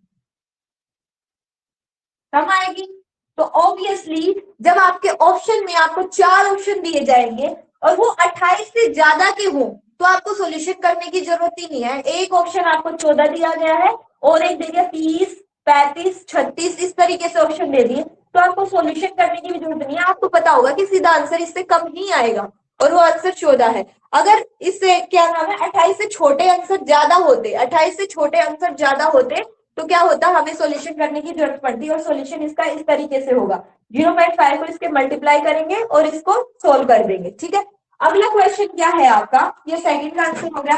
कम आएगी। तो ऑब्वियसली जब आपके ऑप्शन में आपको 4 ऑप्शन दिए जाएंगे और वो 28 से ज्यादा के हो तो आपको सॉल्यूशन करने की जरूरत ही नहीं है। एक ऑप्शन आपको 14 दिया गया है और एक दे दिया 30, 35, 36, इस तरीके से ऑप्शन दे दिए, तो आपको सॉल्यूशन करने की भी जरूरत नहीं है। आपको पता होगा कि सीधा आंसर इससे कम ही आएगा और वो आंसर 14 है। अगर इससे क्या नाम है 28 से छोटे आंसर ज्यादा होते, 28 से छोटे आंसर ज्यादा होते तो क्या होता, हमें सॉल्यूशन करने की जरूरत पड़ती, और सॉल्यूशन इसका इस तरीके से होगा, 0.5 को इसके मल्टीप्लाई करेंगे और इसको सोल्व कर देंगे। ठीक है, अगला क्वेश्चन क्या है आपका, ये सेकंड का आंसर हो गया।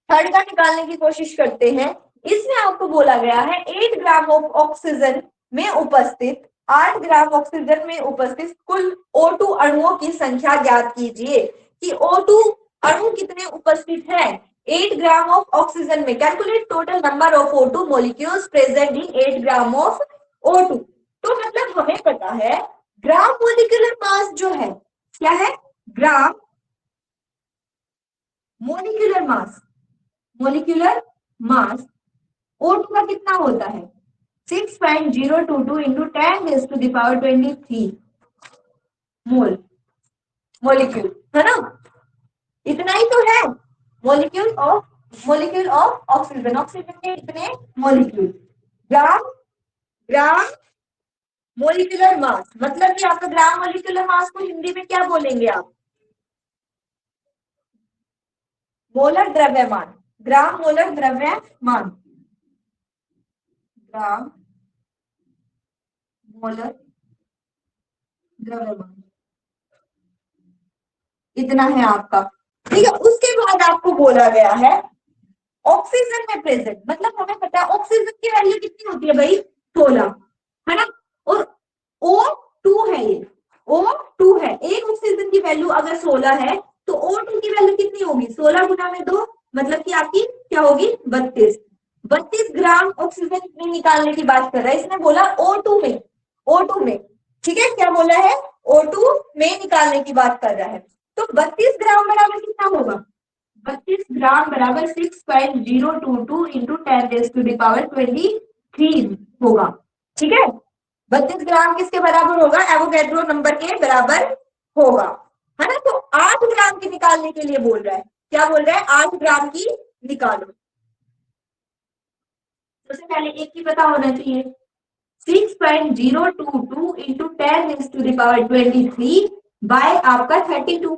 थर्ड का निकालने की कोशिश करते हैं। इसमें आपको बोला गया है 8 ग्राम ऑफ ऑक्सीजन में उपस्थित 8 ग्राम ऑक्सीजन में उपस्थित कुल O2 अणुओं की संख्या ज्ञात कीजिए कि O2 अणु कितने उपस्थित हैं 8 ग्राम ऑफ ऑक्सीजन में। Calculate total number of O2 molecules present in 8 gram of O2। तो मतलब हमें पता है ग्राम मोलिकुलर मास जो है, क्या है, gram molecular mass, molecular mass O2 का कितना होता है 6.022 इंटू 10⁻23 मोल, मोलिक्यूल, है ना, इतना ही तो है। मोलिक्यूल ऑफ ऑक्सीजन, ऑक्सीजन के इतने मोलिक्यूल, ग्राम मोलिकुलर मास, मतलब कि आपका ग्राम मोलिकुलर मास को हिंदी में क्या बोलेंगे आप, मोलर द्रव्यमान, ग्राम मोलर द्रव्यमान, ग्राम मोलर द्रव्यमान, इतना है आपका। ठीक है, उसके बाद आपको बोला गया है ऑक्सीजन में प्रेजेंट, मतलब हमें पता है ऑक्सीजन की वैल्यू कितनी होती है भाई 16, है ना, और O2 है, ये O2 है, एक ऑक्सीजन की वैल्यू अगर 16 है तो O2 की वैल्यू कितनी होगी 16 गुना में 2, मतलब कि आपकी क्या होगी 32 ग्राम ऑक्सीजन निकालने की बात कर रहा है। इसने बोला O2 में, ठीक है, क्या बोला है O2 में निकालने की बात कर रहा है। तो 32 ग्राम बराबर कितना होगा, 32 ग्राम बराबर 6.022 इंटू 10⁻23 होगा। ठीक है, 32 ग्राम किसके बराबर होगा, एवोगैड्रो नंबर के बराबर होगा, है ना। तो 8 ग्राम की निकालने के लिए बोल रहा है, क्या बोल रहा है 8 ग्राम की निकालो। सबसे पहले एक की पता होना चाहिए 6.022 इंटू 10⁻23 बाय आपका 32,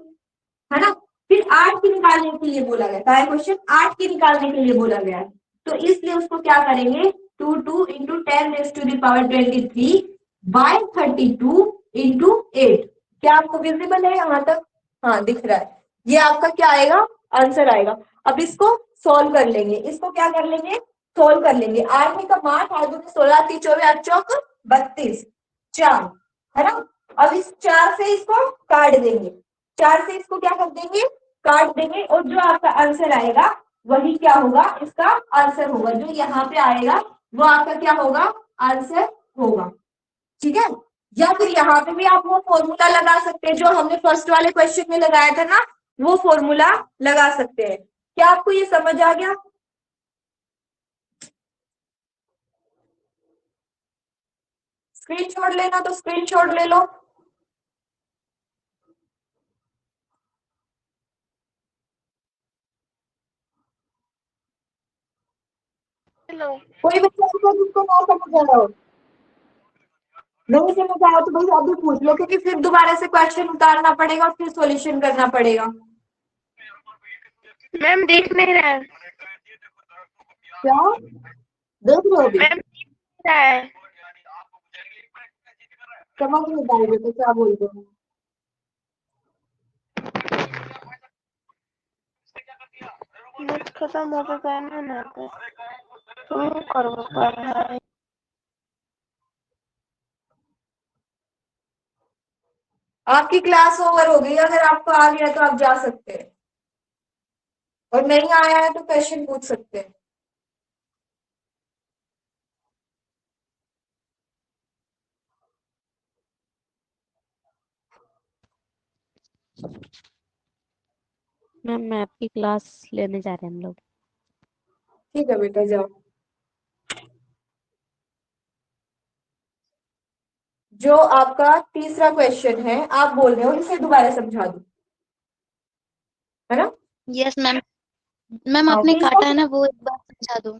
है ना। फिर 8 की निकालने के लिए बोला गया, क्या है क्वेश्चन, 8 की निकालने के लिए बोला गया है। तो इसलिए उसको क्या करेंगे 2 इंटू 10⁻23 बाय 32 इंटू 8। क्या आपको विजिबल है यहां तक? हाँ दिख रहा है। ये आपका क्या आएगा? आंसर आएगा। अब इसको सॉल्व कर लेंगे, इसको क्या कर लेंगे? सोल्व कर लेंगे। 8 में कम 8, 8 में 16, 3 24 8 चौक 32, 4 है ना। अब इस 4 से इसको काट देंगे, 4 से इसको क्या कर देंगे? काट देंगे, और जो आपका आंसर आएगा वही क्या होगा? इसका आंसर होगा। जो यहाँ पे आएगा वो आपका क्या होगा? आंसर होगा। ठीक है। या फिर यहाँ पे भी आप वो फॉर्मूला लगा सकते हैं जो हमने फर्स्ट वाले क्वेश्चन में लगाया था ना, वो फॉर्मूला लगा सकते हैं। क्या आपको ये समझ आ गया? स्क्रीनशॉट लेना तो स्क्रीनशॉट ले लो। हेलो। कोई बच्चा ऐसा जिसको ना समझ आ रहा हो, नहीं समझ आया तो भाई अभी पूछ लो, क्योंकि फिर दोबारा से क्वेश्चन उतारना पड़ेगा और फिर सॉल्यूशन करना पड़ेगा। मैम देख नहीं रहा है। क्या देख लो अभी? मैम देख नहीं रहा है। समझ नहीं पाएंगे तो क्या बोल रहे हो? नेट खत्म हो गया है ना तो तुम करो पढ़ाई। आपकी क्लास ओवर हो गई, अगर आपको आ गया तो आप जा सकते हैं, और नहीं आया है तो क्वेश्चन पूछ सकते हैं। मैम मैथ की क्लास लेने जा रहे हैं हम लोग। ठीक है बेटा जाओ। जो आपका तीसरा क्वेश्चन है आप बोल रहे हो, इसे दोबारा समझा दो, है ना? Yes ma'am. मैम हाँ आपने तीसरा। काटा है ना, वो एक बार समझा दो।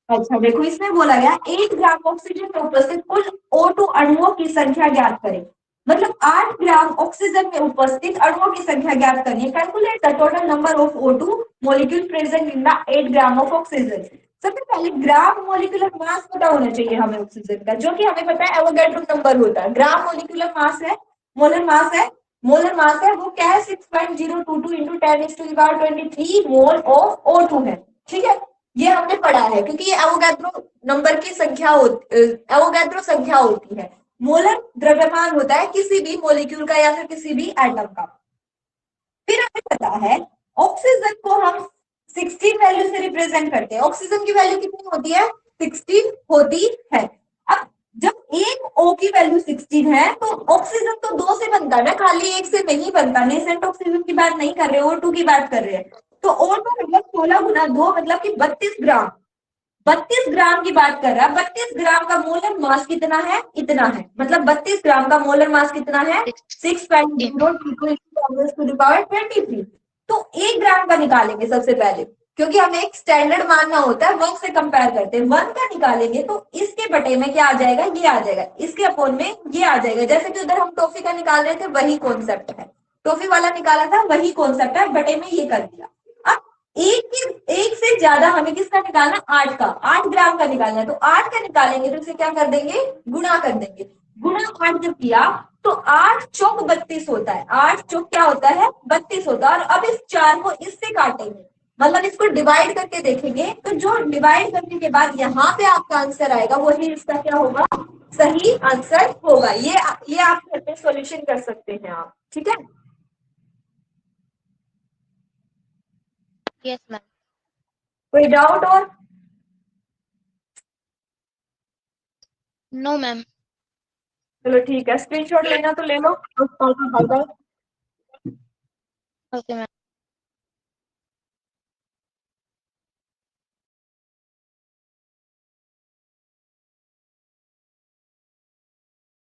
अच्छा देखो, इसमें बोला गया 1 ग्राम ऑक्सीजन में उपस्थित कुल O2 अणुओं की संख्या ज्ञात करें। मतलब 8 ग्राम ऑक्सीजन में उपस्थित अणुओं की संख्या ज्ञात करनी है। Calculate the total number of O2 molecule present in the 8 gram of oxygen. सबसे पहले ग्राम मॉलिक्यूलर मास पता होना चाहिए हमें ऑक्सीजन का, जो कि हमें पता है एवोगैड्रो नंबर होता है। ग्राम मॉलिक्यूलर मास है, मोलर मास है, मोलर मास है वो क्या है? 6.022 इंटू 10⁻23 मोल ऑफ O2 है। ठीक है, ये हमने पढ़ा है, क्योंकि ये एवोगैड्रो नंबर की संख्या एवोगैड्रो संख्या होती है। मोलर द्रव्यमान होता है किसी भी मॉलिक्यूल का या फिर किसी भी एटम का। फिर हमें पता है ऑक्सीजन को हम 16 वैल्यू से रिप्रेजेंट करते हैं। ऑक्सीजन की वैल्यू कितनी होती है? 16 होती है। अब जब एक O की वैल्यू 16 है तो ऑक्सीजन तो 2 से बनता है ना, खाली एक से नहीं बनता। नेसेंट ऑक्सीजन की बात नहीं कर रहे, O2 की बात कर रहे हैं। तो O2 मतलब 16 गुना 2 मतलब कि 32 ग्राम। 32 ग्राम की बात कर रहा है। 32 ग्राम का मोलर मास कितना है? इतना है। मतलब 32 ग्राम का मोलर मास कितना है? 6.023 तो 1 ग्राम का निकालेंगे सबसे पहले, क्योंकि हमें एक स्टैंडर्ड मानना होता है। 1 से कंपेयर करते हैं, 1 का निकालेंगे तो इसके बटे में क्या आ जाएगा? ये आ जाएगा। इसके अपोन में ये आ जाएगा। जैसे कि उधर हम टॉफी का निकाल रहे थे, वही कॉन्सेप्ट है। टॉफी वाला निकाला था, वही कॉन्सेप्ट है। बटे में ये कर दिया। अब एक से ज्यादा हमें किसका निकालना? 8 का। 8 ग्राम का निकालना है, तो 8 का निकालेंगे तो इसे क्या कर देंगे? गुणा कर देंगे। गुणा 8 जब किया तो 8 चौक 32 होता है। 8 चौक क्या होता है? 32 होता है। और अब इस 4 को इससे काटेंगे, मतलब इसको डिवाइड करके देखेंगे, तो जो डिवाइड करने के बाद यहाँ पे आपका आंसर आएगा वही इसका क्या होगा? सही आंसर होगा। ये आप घर पे सॉल्यूशन कर सकते हैं आप। ठीक है, यस मैम। कोई डाउट और? No ma'am. चलो ठीक है, स्क्रीनशॉट लेना तो ले लो। Bye bye. Okay ma'am.